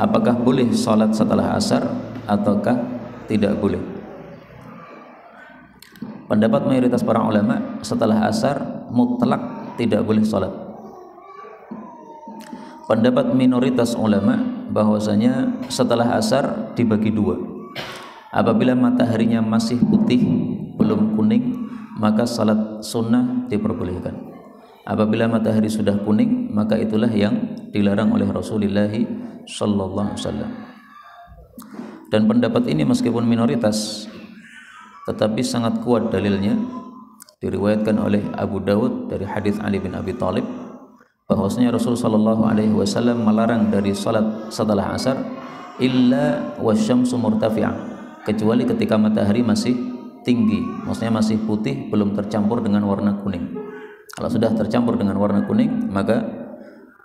Apakah boleh salat setelah asar ataukah tidak boleh? Pendapat mayoritas para ulama, setelah asar mutlak tidak boleh salat. Pendapat minoritas ulama bahwasanya setelah asar dibagi dua. Apabila mataharinya masih putih belum kuning, maka salat sunnah diperbolehkan. Apabila matahari sudah kuning, maka itulah yang dilarang oleh Rasulullah sallallahu alaihi wasallam. Dan pendapat ini meskipun minoritas tetapi sangat kuat dalilnya, diriwayatkan oleh Abu Dawud dari hadis Ali bin Abi Thalib bahwasanya Rasul sallallahu alaihi wasallam melarang dari salat setelah asar illa wasyamsu murtafi'ah, kecuali ketika matahari masih tinggi, maksudnya masih putih belum tercampur dengan warna kuning. Kalau sudah tercampur dengan warna kuning, maka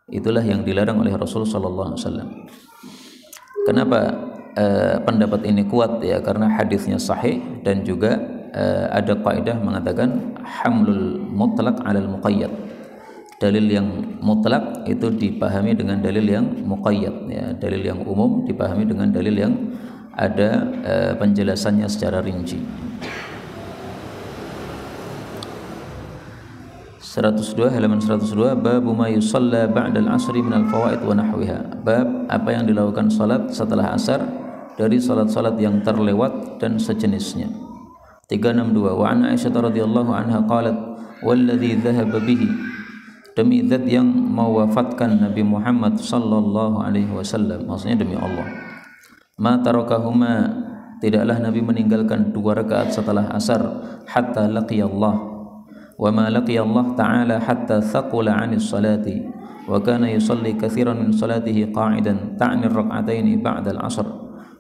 itulah yang dilarang oleh Rasul sallallahu alaihi wasallam. Kenapa pendapat ini kuat? Ya karena hadisnya sahih dan juga ada kaidah mengatakan hamlul mutlaq 'alal muqayyad. Dalil yang mutlak itu dipahami dengan dalil yang muqayyad, ya, dalil yang umum dipahami dengan dalil yang ada penjelasannya secara rinci. 102 halaman 102 bab ma yusalla ba'da al-'asri min al-fawaid wa nahwiha. Bab apa yang dilakukan salat setelah asar dari salat-salat yang terlewat dan sejenisnya. 362 wa an Aisyah radhiyallahu anha qalat walladzi dhahaba bihi, demi zat yang mewafatkan Nabi Muhammad sallallahu alaihi wasallam, maksudnya demi Allah, ma tarakahuma, tidaklah Nabi meninggalkan 2 rakaat setelah asar hatta laqiyallah, wa ma laqiyallah ta'ala hatta thaqula 'anis salati, wa kana yusalli katsiran min salatihi qa'idan ta'ni ar-rak'ataini ba'da al-'asr,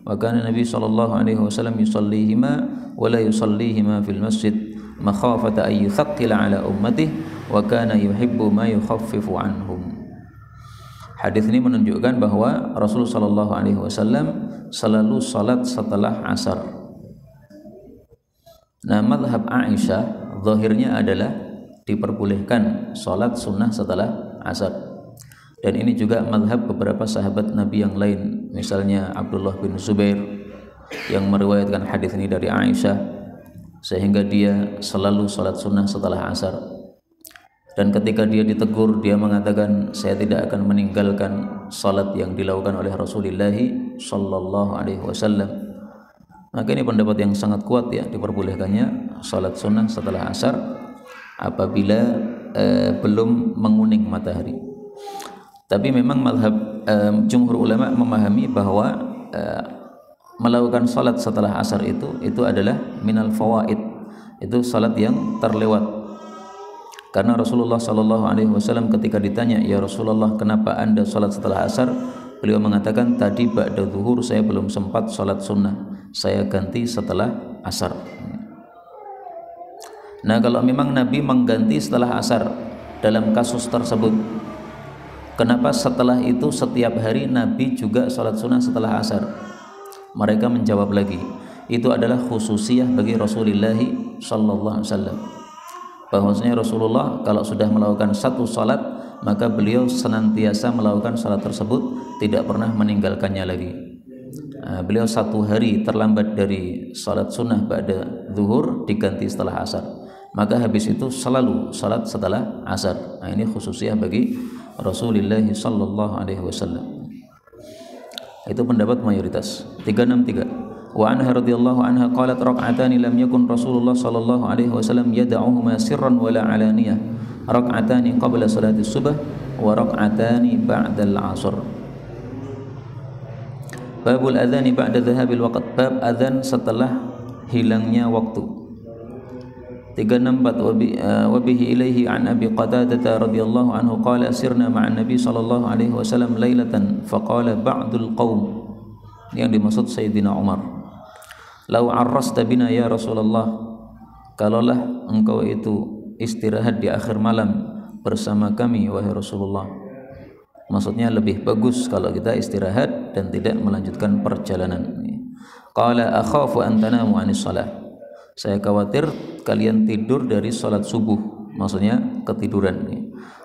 wa kana Nabi sallallahu alaihi wasallam yusallihima wa la yusallihima fil masjid makhafata ay yuthaqqila 'ala ummatihi wa kana yuhibbu ma yukhaffifu 'anhum. Hadis ini menunjukkan bahwa Rasulullah sallallahu alaihi wasallam selalu salat setelah asar. Nah, mazhab Aisyah zahirnya adalah diperbolehkan salat sunnah setelah asar. Dan ini juga mazhab beberapa sahabat Nabi yang lain, misalnya Abdullah bin Zubair yang meriwayatkan hadis ini dari Aisyah, sehingga dia selalu salat sunnah setelah asar. Dan ketika dia ditegur, dia mengatakan, saya tidak akan meninggalkan salat yang dilakukan oleh Rasulullah sallallahu alaihi wasallam. Maka ini pendapat yang sangat kuat, ya, diperbolehkannya salat sunnah setelah asar apabila belum menguning matahari. Tapi memang mazhab jumhur ulama memahami bahwa melakukan salat setelah asar itu adalah minal fawaid, itu salat yang terlewat. Karena Rasulullah sallallahu alaihi wasallam ketika ditanya, "Ya Rasulullah, kenapa Anda salat setelah asar?" Beliau mengatakan, "Tadi ba'da zuhur saya belum sempat salat sunnah, saya ganti setelah asar." Nah, kalau memang Nabi mengganti setelah asar dalam kasus tersebut, kenapa setelah itu setiap hari Nabi juga salat sunnah setelah asar? Mereka menjawab lagi, itu adalah khususiyah bagi Rasulullah sallallahu alaihi wasallam. Bahwasanya Rasulullah kalau sudah melakukan satu salat, maka beliau senantiasa melakukan salat tersebut, tidak pernah meninggalkannya lagi. Beliau 1 hari terlambat dari salat sunnah ba'da zuhur diganti setelah asar, maka habis itu selalu salat setelah asar. Nah, ini khususiyah bagi Rasulullah sallallahu alaihi wasallam. Itu pendapat mayoritas. 363 wa anha radhiyallahu anha qalat rak'atani lam yakun Rasulullah sallallahu alaihi wasallam yad'uhuma sirran wala alaniyah, rak'atani qabla salati subh wa rak'atani ba'da al-'asr. Babul adzani ba'da dhahabil waqt, bab adzan setelah hilangnya waktu. 364 wa bihi ilaihi an Abi Qatadah radhiyallahu anhu qala sirna ma'an Nabi sallallahu alaihi wasallam lailatan faqala ba'dul qaum, yang dimaksud Sayyidina Umar, lau arrasta bina ya Rasulullah, kalaulah engkau itu istirahat di akhir malam bersama kami wahai Rasulullah. Maksudnya lebih bagus kalau kita istirahat dan tidak melanjutkan perjalanan. Qala akhafu an tanamu anis salah, saya khawatir kalian tidur dari salat subuh, maksudnya ketiduran.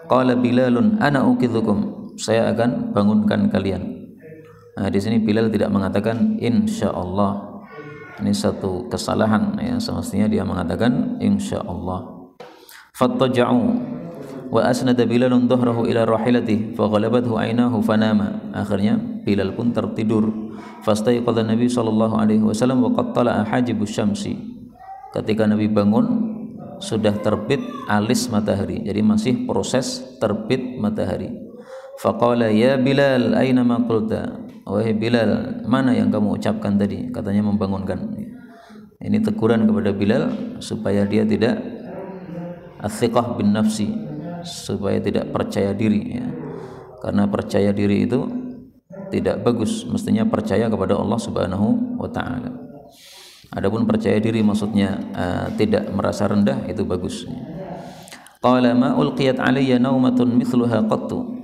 Qala Bilalun ana uqidhukum, saya akan bangunkan kalian. Nah, di sini Bilal tidak mengatakan insyaallah. Ini satu kesalahan ya, semestinya dia mengatakan insyaallah. Fattaja'u wa asnada Bilalun dhahrahu ila rahilatihi faghalabathu aynahu fanama. Akhirnya Bilal pun tertidur. Fastaiqadha Nabi sallallahu alaihi wasallam wa qad tala'a hajibus syamsi. Ketika Nabi bangun sudah terbit alis matahari, jadi masih proses terbit matahari. Faqala ya Bilal aina ma qulta, wahai Bilal, mana yang kamu ucapkan tadi? Katanya membangunkan. Ini teguran kepada Bilal supaya dia tidak athiqah bin nafsi, supaya tidak percaya diri ya. Karena percaya diri itu tidak bagus, mestinya percaya kepada Allah Subhanahu wa taala. Adapun percaya diri maksudnya tidak merasa rendah, itu bagus. Qala ma ulqiyat alayya naumatun mithluha qattu.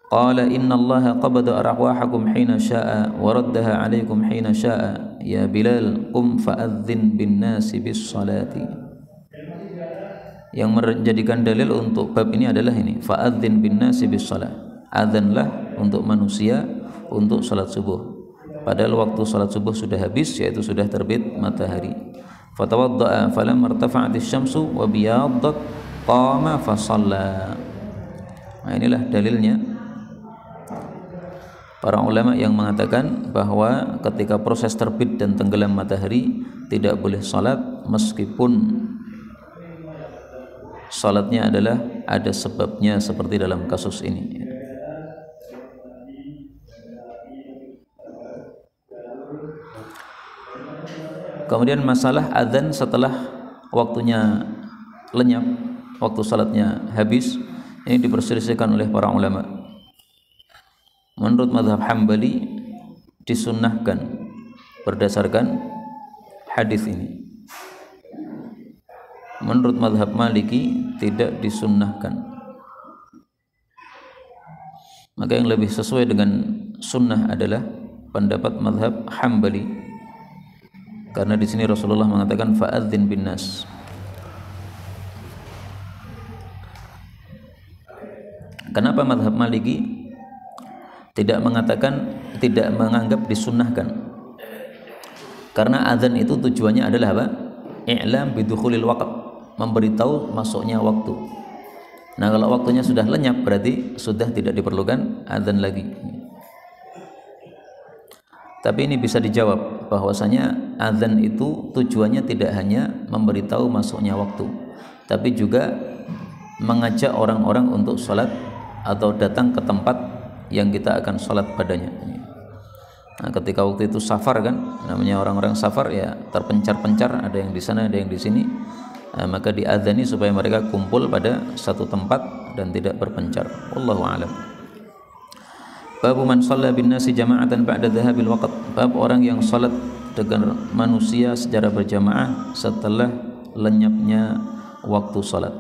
Qala inna Allaha qabada arwahakum hina syaa wa raddaha alaykum hina syaa. Ya Bilal qum fa'adzin bin nasi bis salati. Yang menjadikan dalil untuk bab ini adalah ini, fa'adzin bin nasi bis salat. Adzanlah untuk manusia untuk salat subuh. Padahal waktu salat subuh sudah habis, yaitu sudah terbit matahari. Fatawadda'a falam irtafa'atis syamsu wa biyaddat qama fa shalla. Nah, inilah dalilnya para ulama yang mengatakan bahwa ketika proses terbit dan tenggelam matahari tidak boleh salat meskipun salatnya adalah ada sebabnya seperti dalam kasus ini. Kemudian masalah adzan setelah waktunya lenyap, waktu salatnya habis, ini diperselisihkan oleh para ulama. Menurut mazhab Hambali disunnahkan berdasarkan hadis ini. Menurut mazhab Maliki tidak disunnahkan. Maka yang lebih sesuai dengan sunnah adalah pendapat mazhab Hambali. Karena di sini Rasulullah mengatakan fa'adzin bin nas. Kenapa mazhab Maliki tidak menganggap disunnahkan? Karena azan itu tujuannya adalah apa? I'lam bidukhulil waqt, memberitahu masuknya waktu. Nah, kalau waktunya sudah lenyap berarti sudah tidak diperlukan azan lagi. Tapi ini bisa dijawab bahwasanya azan itu tujuannya tidak hanya memberitahu masuknya waktu, tapi juga mengajak orang-orang untuk sholat atau datang ke tempat yang kita akan sholat padanya. Nah, ketika waktu itu safar kan, namanya orang-orang safar ya terpencar-pencar, ada yang di sana, ada yang di sini, maka diadzani supaya mereka kumpul pada satu tempat dan tidak berpencar. Wallahu a'lam. Bab man shalla bin nasi jama'atan ba'da dhahabil waqt. Bab orang yang salat dengan manusia secara berjamaah setelah lenyapnya waktu salat.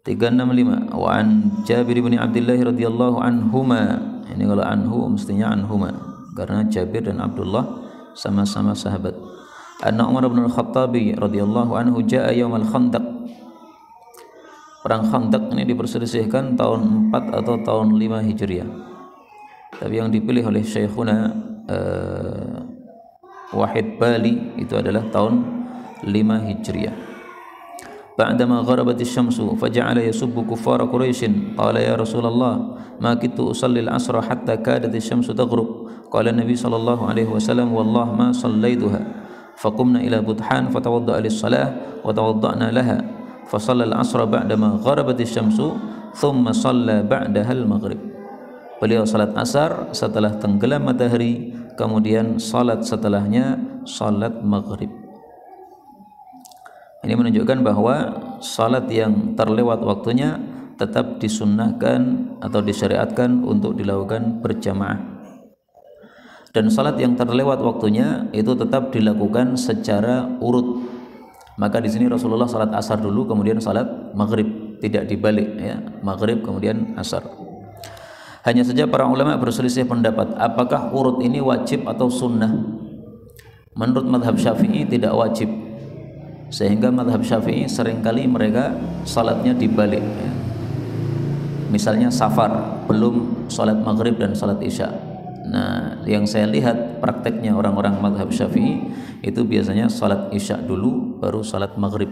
365. Wa an Jabir bin Abdullah radhiyallahu anhuma. Ini kalau anhu mestinya anhuma karena Jabir dan Abdullah sama-sama sahabat. Anna Umar bin Al-Khattab radhiyallahu anhu jaa yaumal Khandaq. Perang Khandaq ini diperselisihkan tahun 4 atau tahun 5 Hijriah. Tapi yang dipilih oleh Syekhuna Wahid Bali itu adalah tahun 5 Hijriah. Ba'dama gharabat asy-syamsu faja'ala yasubbu kuffara Quraisy. Qala ya Rasulullah, ma kittu usalli al-'asra hatta kadat asy-syamsu taghrub. Qala Nabi sallallahu alaihi wasallam, wallah ma sallaituha. Faqumna ila Budhan fatawadda'a lis-salah wa tawadda'na laha. Fasalla al-'asra ba'dama gharabat asy-syamsu thumma shalla ba'daha al-maghrib. Beliau salat asar setelah tenggelam matahari, kemudian salat setelahnya salat maghrib. Ini menunjukkan bahwa salat yang terlewat waktunya tetap disunnahkan atau disyariatkan untuk dilakukan berjamaah. Dan salat yang terlewat waktunya itu tetap dilakukan secara urut. Maka di sini Rasulullah salat asar dulu kemudian salat maghrib, tidak dibalik ya, maghrib kemudian asar. Hanya saja para ulama berselisih pendapat apakah urut ini wajib atau sunnah. Menurut madhab Syafi'i tidak wajib, sehingga madhab Syafi'i seringkali mereka salatnya dibalik ya. Misalnya safar belum salat maghrib dan salat isya. Nah, yang saya lihat prakteknya orang-orang madhab Syafi'i itu biasanya salat isya dulu baru salat maghrib.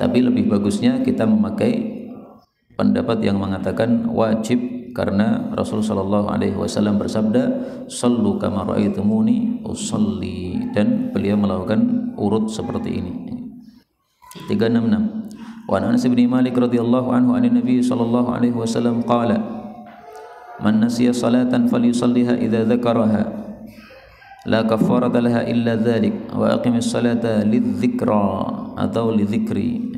Tapi lebih bagusnya kita memakai pendapat yang mengatakan wajib, karena Rasulullah sallallahu alaihi wasallam bersabda, "Shallu kama ra'aitumuni usolli," dan beliau melakukan urut seperti ini. 366. Wa Anas bin Malik radhiyallahu anhu anin Nabi sallallahu alaihi wasallam qala, "Man nasiya salatan falyusalliha idza dzakaraha, la kaffarata laha illa dzalik, wa aqimis salata lidzikra atau lidzikri."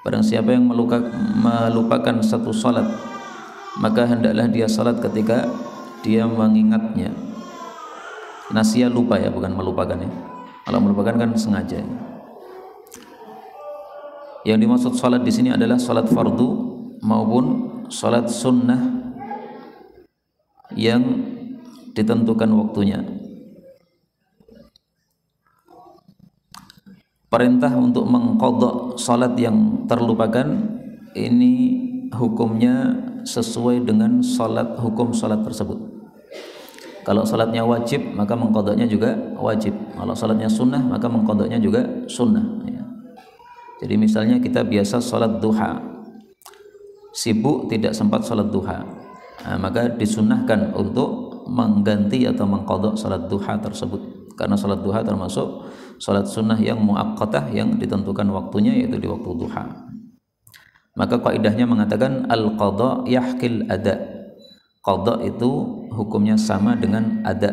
Barang siapa yang melupakan satu salat, maka hendaklah dia salat ketika dia mengingatnya. Nasia lupa ya, bukan melupakan ya. Kalau melupakan kan sengaja. Yang dimaksud salat di sini adalah salat fardu maupun salat sunnah yang ditentukan waktunya. Perintah untuk mengqadha salat yang terlupakan ini hukumnya sesuai dengan hukum salat tersebut. Kalau salatnya wajib maka mengqadhanya juga wajib. Kalau salatnya sunnah maka mengqadhanya juga sunnah ya. Jadi misalnya kita biasa salat duha, sibuk tidak sempat salat duha, nah, maka disunnahkan untuk mengganti atau mengqadha salat duha tersebut, karena salat duha termasuk salat sunnah yang muaqqatah yang ditentukan waktunya, yaitu di waktu duha. Maka kaidahnya mengatakan al-qadha yahkil ada. Qadha itu hukumnya sama dengan ada.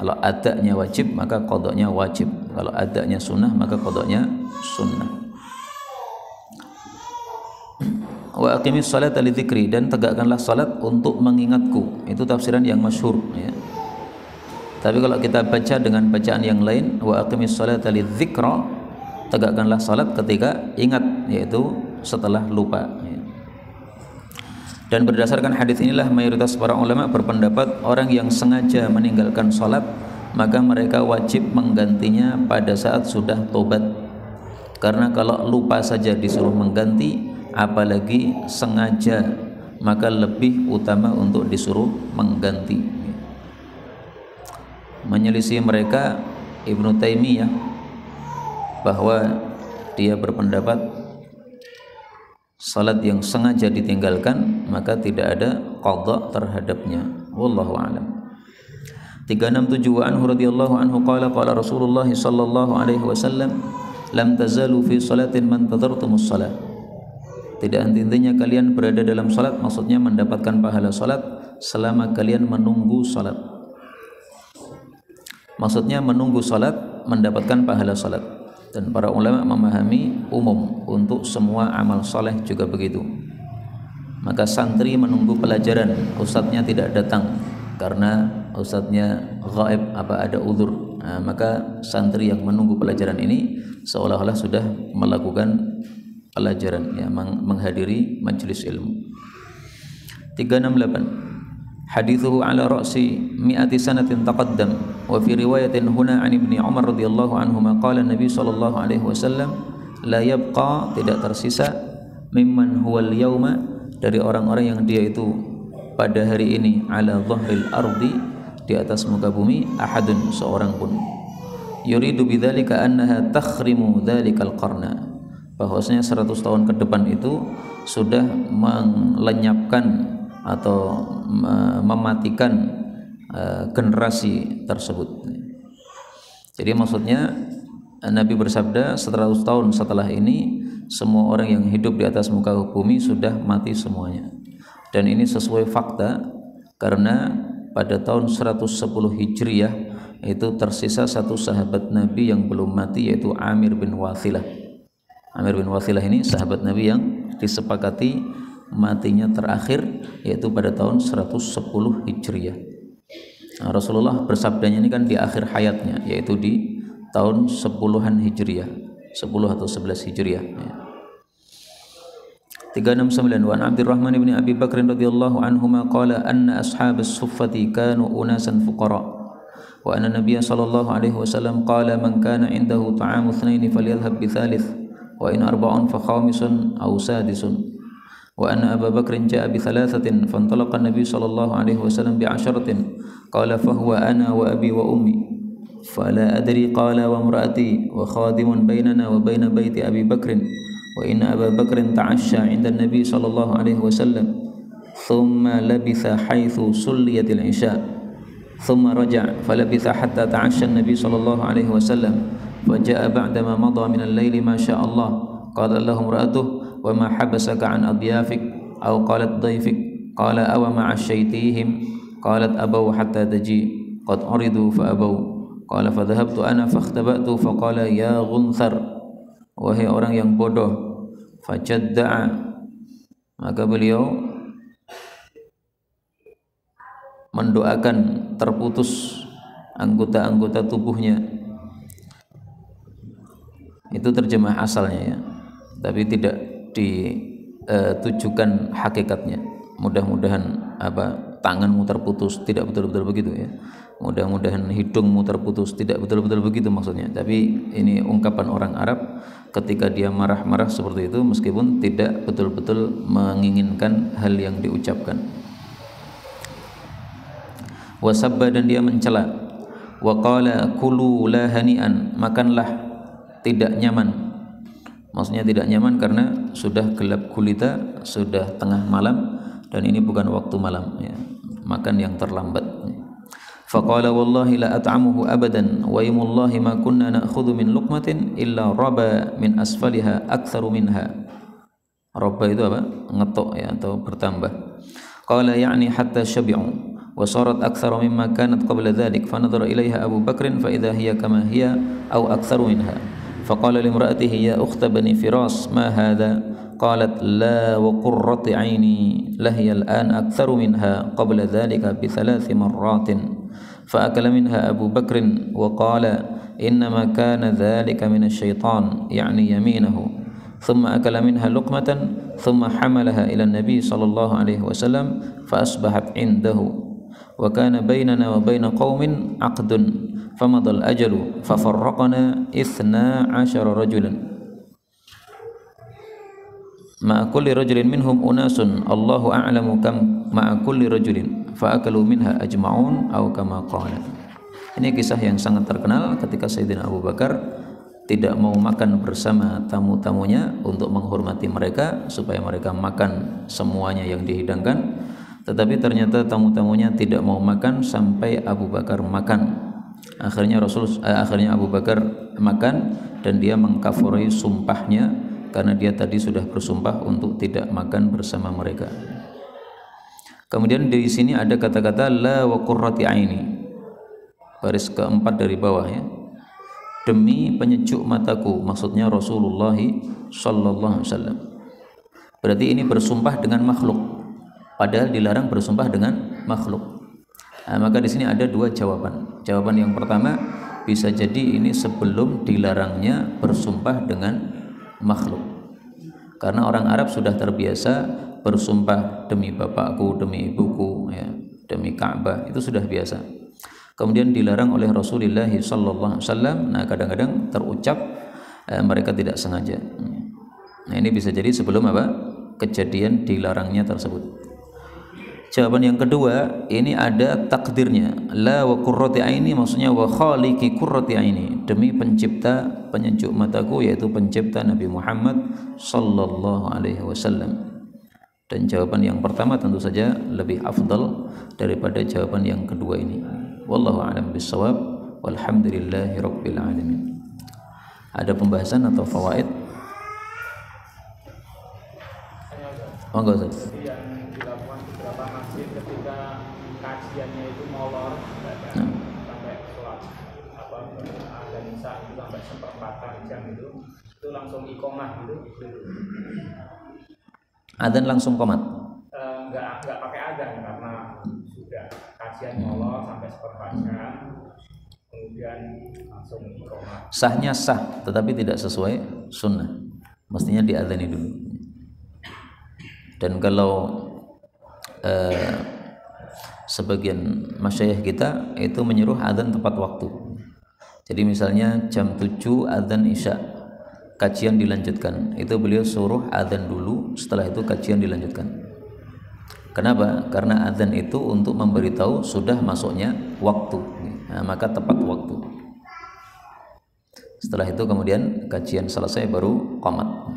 Kalau adanya wajib maka qadhanya wajib. Kalau adanya sunnah maka qadhanya sunnah. Wa aqimis salata lidzikri, dan tegakkanlah salat untuk mengingatku. Itu tafsiran yang masyhur ya. Tapi kalau kita baca dengan bacaan yang lain, wa aqimis salata lidzikra, tegakkanlah salat ketika ingat, yaitu setelah lupa ya. Dan berdasarkan hadis inilah mayoritas para ulama berpendapat orang yang sengaja meninggalkan salat maka mereka wajib menggantinya pada saat sudah tobat. Karena kalau lupa saja disuruh mengganti, apalagi sengaja, maka lebih utama untuk disuruh mengganti. Menyelisih mereka Ibnu Taimiyah bahwa dia berpendapat salat yang sengaja ditinggalkan maka tidak ada qadha terhadapnya. Wallahu a'lam. 367 wa anhu radhiyallahu anhu qala qala Rasulullah sallallahu alaihi wasallam, "Lam tazalu fi salatin man tadartumus salat." Tidak henti-hentinya kalian berada dalam salat, maksudnya mendapatkan pahala salat selama kalian menunggu salat. Maksudnya menunggu salat mendapatkan pahala salat. Dan para ulama memahami umum untuk semua amal saleh juga begitu. Maka santri menunggu pelajaran, ustadznya tidak datang karena ustadznya ghaib, ada udzur, nah, maka santri yang menunggu pelajaran ini seolah-olah sudah melakukan pelajaran ya, menghadiri majelis ilmu. 368. Hadithuhu ala ra'si mi'ati sanatin taqaddam, wa fi riwayatin huna an Ibni Umar radhiyallahu anhu qala Nabi sallallahu alaihi wasallam, la yabqa, tidak tersisa, mimman huwal yauma, dari orang-orang yang dia itu pada hari ini, ala dhahril ardi, di atas muka bumi, ahadun, seorang pun, yuridu bidzalika annaha takhrimu dzalikal qarna, bahwasanya 100 tahun ke depan itu sudah melenyapkan atau mematikan generasi tersebut. Jadi maksudnya Nabi bersabda 100 tahun setelah ini semua orang yang hidup di atas muka bumi sudah mati semuanya. Dan ini sesuai fakta, karena pada tahun 110 Hijriah itu tersisa satu sahabat Nabi yang belum mati, yaitu Amir bin Wathilah. Amir bin Wathilah ini sahabat Nabi yang disepakati matinya terakhir yaitu pada tahun 110 Hijriah. Nah, Rasulullah bersabdanya ini kan di akhir hayatnya, yaitu di tahun 10-an Hijriah, 10 atau 11 Hijriah ya. 369. Wa Abdurrahman bin Abi Bakr radhiyallahu anhuma qala anna ashabas suffati kanu unasan fuqara wa anna nabiyya sallallahu alaihi wasallam qala man kana indahu ta'amu ithnain falyadhhab bi thalith wa in arba'un fa khamisun aw sadisun wa anna Abu Bakr ja'a bi thalathatin fantalaqa an-nabiy sallallahu alaihi wasallam bi 'asharatin qala fa huwa ana wa abi wa ummi fala adri qala wa imra'ati wa khadimun bainana wa bain baiti Abi Bakr wa inna Abu Bakr ta'ashsha 'inda an-nabiy sallallahu alaihi wasallam thumma labitha haythu sulliyatil 'isha thumma raja'a falabitha hatta ta'ashsha an-nabiy sallallahu alaihi wasallam faja'a ba'da ma madha min al-laili ma syaa Allah qala lahu imra'atuhu wa ma habasaka 'an adyafik aw qalat dayfik qala aw ma 'ashaytihim qalat abaw hatta taji qad uridu fa abaw qala fa dhahabtu ana fakhtaba'tu fa qala ya ghunthar, wahai orang yang bodoh, fajadda'a, maka beliau mendoakan terputus anggota-anggota tubuhnya. Itu terjemah asalnya ya, tapi tidak ditujukan hakikatnya. Mudah-mudahan tanganmu terputus, tidak betul-betul begitu ya. Mudah-mudahan hidungmu terputus, tidak betul-betul begitu maksudnya. Tapi ini ungkapan orang Arab ketika dia marah-marah seperti itu, meskipun tidak betul-betul menginginkan hal yang diucapkan. Wasabba, dan dia mencela. Wa qala kulu la hani'an, makanlah tidak nyaman. Maksudnya tidak nyaman karena sudah gelap gulita, sudah tengah malam, dan ini bukan waktu malam ya. Makan yang terlambat. Faqala wallahi la at'amuhu abadan wa imullahi ma kunna na'khudhu min luqmatin illa raba min asfaliha aktsaru minha. Raba itu apa? Ngetok ya, atau bertambah. Qala ya'ni hatta syabi'u wa sarat aktsaru mimma kanat qabla dhalik fa nadhara ilaiha Abu Bakr fa idha hiya kama hiya aw aktsaru minha. Faqala limra'atihi ya ukhta bani Firas ma hadha? Qalat la wa qurrati 'aini lahiya al-an aktsaru minha qabla dhalika bi 3 marratin. فأكل منها أبو بكر وقال إنما كان ذلك من الشيطان يعني يمينه ثم أكل منها لقمة ثم حملها إلى النبي صلى الله عليه وسلم فأصبحت عنده وكان بيننا وبين قوم عقد فمضى الأجل ففرقنا 12 رجلا مع كل رجل منهم أناس الله أعلم كم مع كل رجل فأكلوا منها أجمعون أو كما قال. Ini kisah yang sangat terkenal ketika Sayyidina Abu Bakar tidak mau makan bersama tamu-tamunya untuk menghormati mereka supaya mereka makan semuanya yang dihidangkan, tetapi ternyata tamu-tamunya tidak mau makan sampai Abu Bakar makan. Akhirnya Abu Bakar makan dan dia mengkafuri sumpahnya karena dia tadi sudah bersumpah untuk tidak makan bersama mereka. Kemudian di sini ada kata-kata la wa qurrati aini, baris keempat dari bawah ya. Demi penyejuk mataku, maksudnya Rasulullah sallallahu alaihi wasallam. Berarti ini bersumpah dengan makhluk, padahal dilarang bersumpah dengan makhluk. Nah, maka di sini ada dua jawaban. Jawaban yang pertama, bisa jadi ini sebelum dilarangnya bersumpah dengan makhluk. Karena orang Arab sudah terbiasa bersumpah demi bapakku, demi ibuku, ya, demi Ka'bah, itu sudah biasa. Kemudian dilarang oleh Rasulullah sallallahu alaihi wasallam. Nah, kadang-kadang terucap mereka tidak sengaja. Nah, ini bisa jadi sebelum kejadian dilarangnya tersebut. Jawaban yang kedua, ini ada takdirnya. La wa qurrati aini, maksudnya wa khaliqi qurrati aini, demi pencipta penyejuk mataku, yaitu pencipta Nabi Muhammad sallallahu alaihi wasallam. Dan jawaban yang pertama tentu saja lebih afdal daripada jawaban yang kedua ini. Wallahu a'lam bissawab. Walhamdulillahi rabbil alamin. Ada pembahasan atau fawaid? Oh, enggak usah. Yang dilakukan beberapa masjid ketika kajiannya itu molor sampai sholat sampai seperempatan jam itu langsung iqomah gitu. Adzan langsung qomat? Enggak pakai adzan karena sudah kajian molor sampai seperempat jam, kemudian langsung iqomah. Sahnya sah, tetapi tidak sesuai sunnah. Mestinya diadzani dulu. Dan kalau sebagian masyayikh kita itu menyuruh adzan tepat waktu. Jadi misalnya jam 7 adzan isya, kajian dilanjutkan. Itu beliau suruh adzan dulu, setelah itu kajian dilanjutkan. Kenapa? Karena adzan itu untuk memberitahu sudah masuknya waktu. Nah, maka tepat waktu. Setelah itu kemudian kajian selesai baru qomat.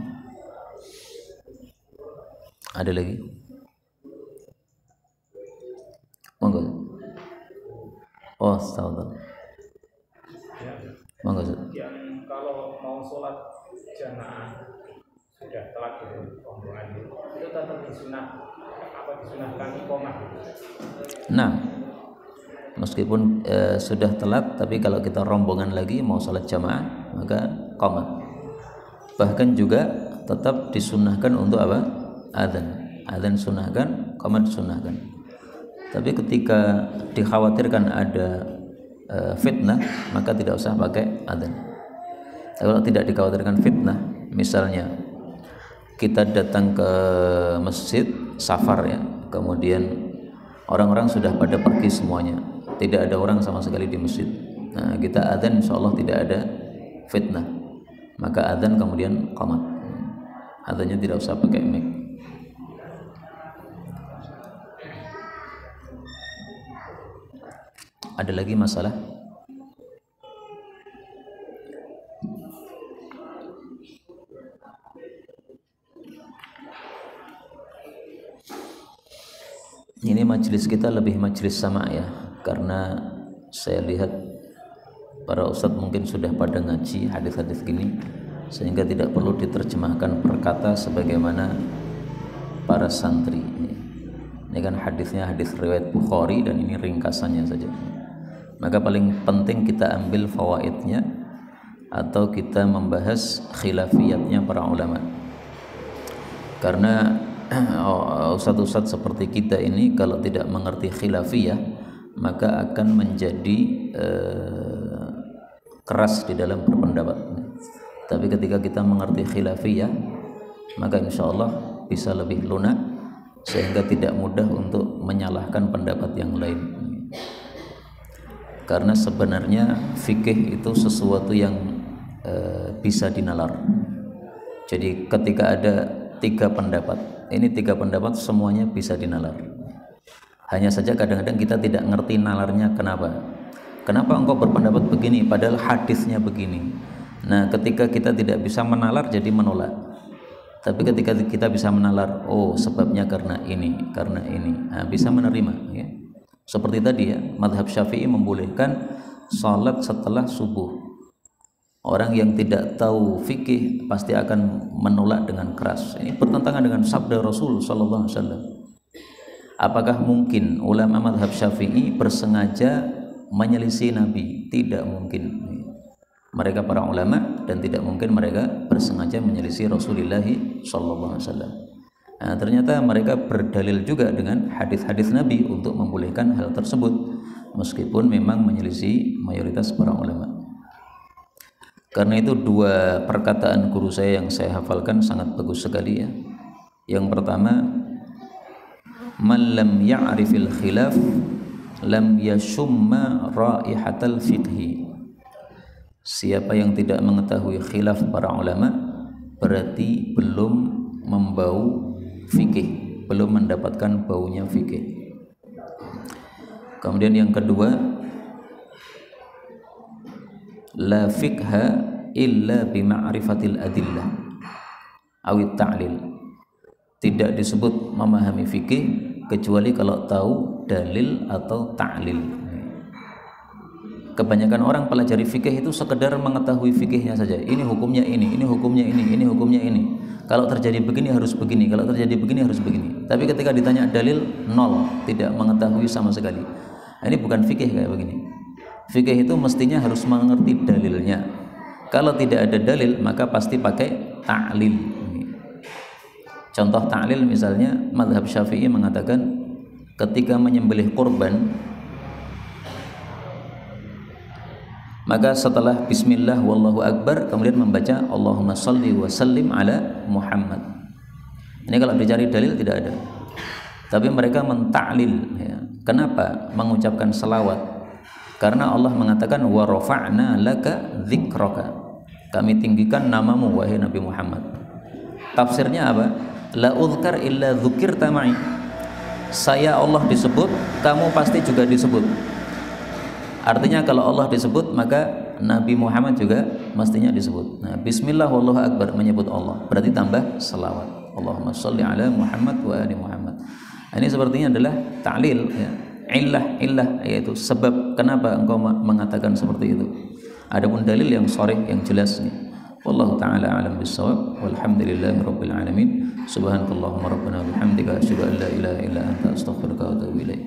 Ada lagi? Monggo. Oh, tahu. Monggo. Yang kalau mau sholat jamaah sudah telat gitu, rombongan itu tetap disunahkan iqomah. Nah, meskipun sudah telat, tapi kalau kita rombongan lagi mau sholat jamaah maka qomat. Bahkan juga tetap disunahkan untuk apa? Adzan sunahkan, qomat sunahkan. Tapi ketika dikhawatirkan ada fitnah, maka tidak usah pakai adzan. Kalau tidak dikhawatirkan fitnah, misalnya kita datang ke masjid safar ya, kemudian orang-orang sudah pada pergi semuanya, tidak ada orang sama sekali di masjid. Nah, kita adzan insyaallah tidak ada fitnah, maka adzan kemudian qomat. Adzannya tidak usah pakai mic. Ada lagi masalah? Ini majelis kita lebih majelis sama ya, karena saya lihat para ustadz mungkin sudah pada ngaji hadis-hadis gini, sehingga tidak perlu diterjemahkan per kata sebagaimana para santri. Ini kan hadisnya hadis riwayat Bukhari dan ini ringkasannya saja. Maka paling penting kita ambil fawaidnya atau kita membahas khilafiyatnya para ulama. Karena ustadz-ustadz seperti kita ini kalau tidak mengerti khilafiyah maka akan menjadi keras di dalam berpendapat. Tapi ketika kita mengerti khilafiyah maka insya Allah bisa lebih lunak sehingga tidak mudah untuk menyalahkan pendapat yang lain. Karena sebenarnya fikih itu sesuatu yang bisa dinalar. Jadi ketika ada 3 pendapat, ini 3 pendapat semuanya bisa dinalar. Hanya saja kadang-kadang kita tidak ngerti nalarnya. Kenapa engkau berpendapat begini padahal hadisnya begini. Nah, ketika kita tidak bisa menalar jadi menolak. Tapi ketika kita bisa menalar, oh sebabnya karena ini, nah, bisa menerima ya. Seperti tadi ya, mazhab Syafi'i membolehkan salat setelah subuh. Orang yang tidak tahu fikih pasti akan menolak dengan keras. Ini bertentangan dengan sabda Rasul sallallahu alaihi wasallam. Apakah mungkin ulama mazhab Syafi'i bersengaja menyelisih Nabi? Tidak mungkin. Mereka para ulama dan tidak mungkin mereka bersengaja menyelisih Rasulullah sallallahu alaihi wasallam. Nah, ternyata mereka berdalil juga dengan hadis-hadis Nabi untuk membolehkan hal tersebut meskipun memang menyelisih mayoritas para ulama. Karena itu 2 perkataan guru saya yang saya hafalkan sangat bagus sekali ya. Yang pertama, man lam ya'rifil khilaf lam yashumma raihatal fiqhi. Siapa yang tidak mengetahui khilaf para ulama berarti belum membau fikih, belum mendapatkan baunya fikih. Kemudian yang kedua, la fikha illa bima'rifatil adillah awit ta'lil. Tidak disebut memahami fikih kecuali kalau tahu dalil atau ta'lil. Kebanyakan orang pelajari fikih itu sekedar mengetahui fikihnya saja. Ini hukumnya ini hukumnya ini hukumnya ini. Kalau terjadi begini harus begini, kalau terjadi begini harus begini. Tapi ketika ditanya dalil, nol, tidak mengetahui sama sekali. Nah, ini bukan fikih kayak begini. Fikih itu mestinya harus mengerti dalilnya. Kalau tidak ada dalil maka pasti pakai ta'lil. Contoh ta'lil misalnya mazhab Syafi'i mengatakan ketika menyembelih kurban maka setelah bismillah wallahu akbar kemudian membaca Allahumma shalli wa sallim ala Muhammad. Ini kalau dicari dalil tidak ada. Tapi mereka mentaklil ya. Kenapa mengucapkan selawat? Karena Allah mengatakan wa rafa'na laka dzikraka. Kami tinggikan namamu wahai Nabi Muhammad. Tafsirnya apa? La udhkar illa dzukirta ma'i. Saya Allah disebut, kamu pasti juga disebut. Artinya kalau Allah disebut maka Nabi Muhammad juga mestinya disebut. Nah, bismillah wallahu akbar menyebut Allah, berarti tambah selawat. Allahumma shalli ala Muhammad wa ali Muhammad. Ini sepertinya adalah ta'lil ya. Illah yaitu sebab kenapa engkau mengatakan seperti itu. Adapun dalil yang sharih yang jelas nih. Wallahu taala alam bissawab. Walhamdulillahirabbil alamin. Subhanakallahumma rabbana bihamdika asyhadu an la ilaha illa anta astaghfiruka wa atubu ilaik.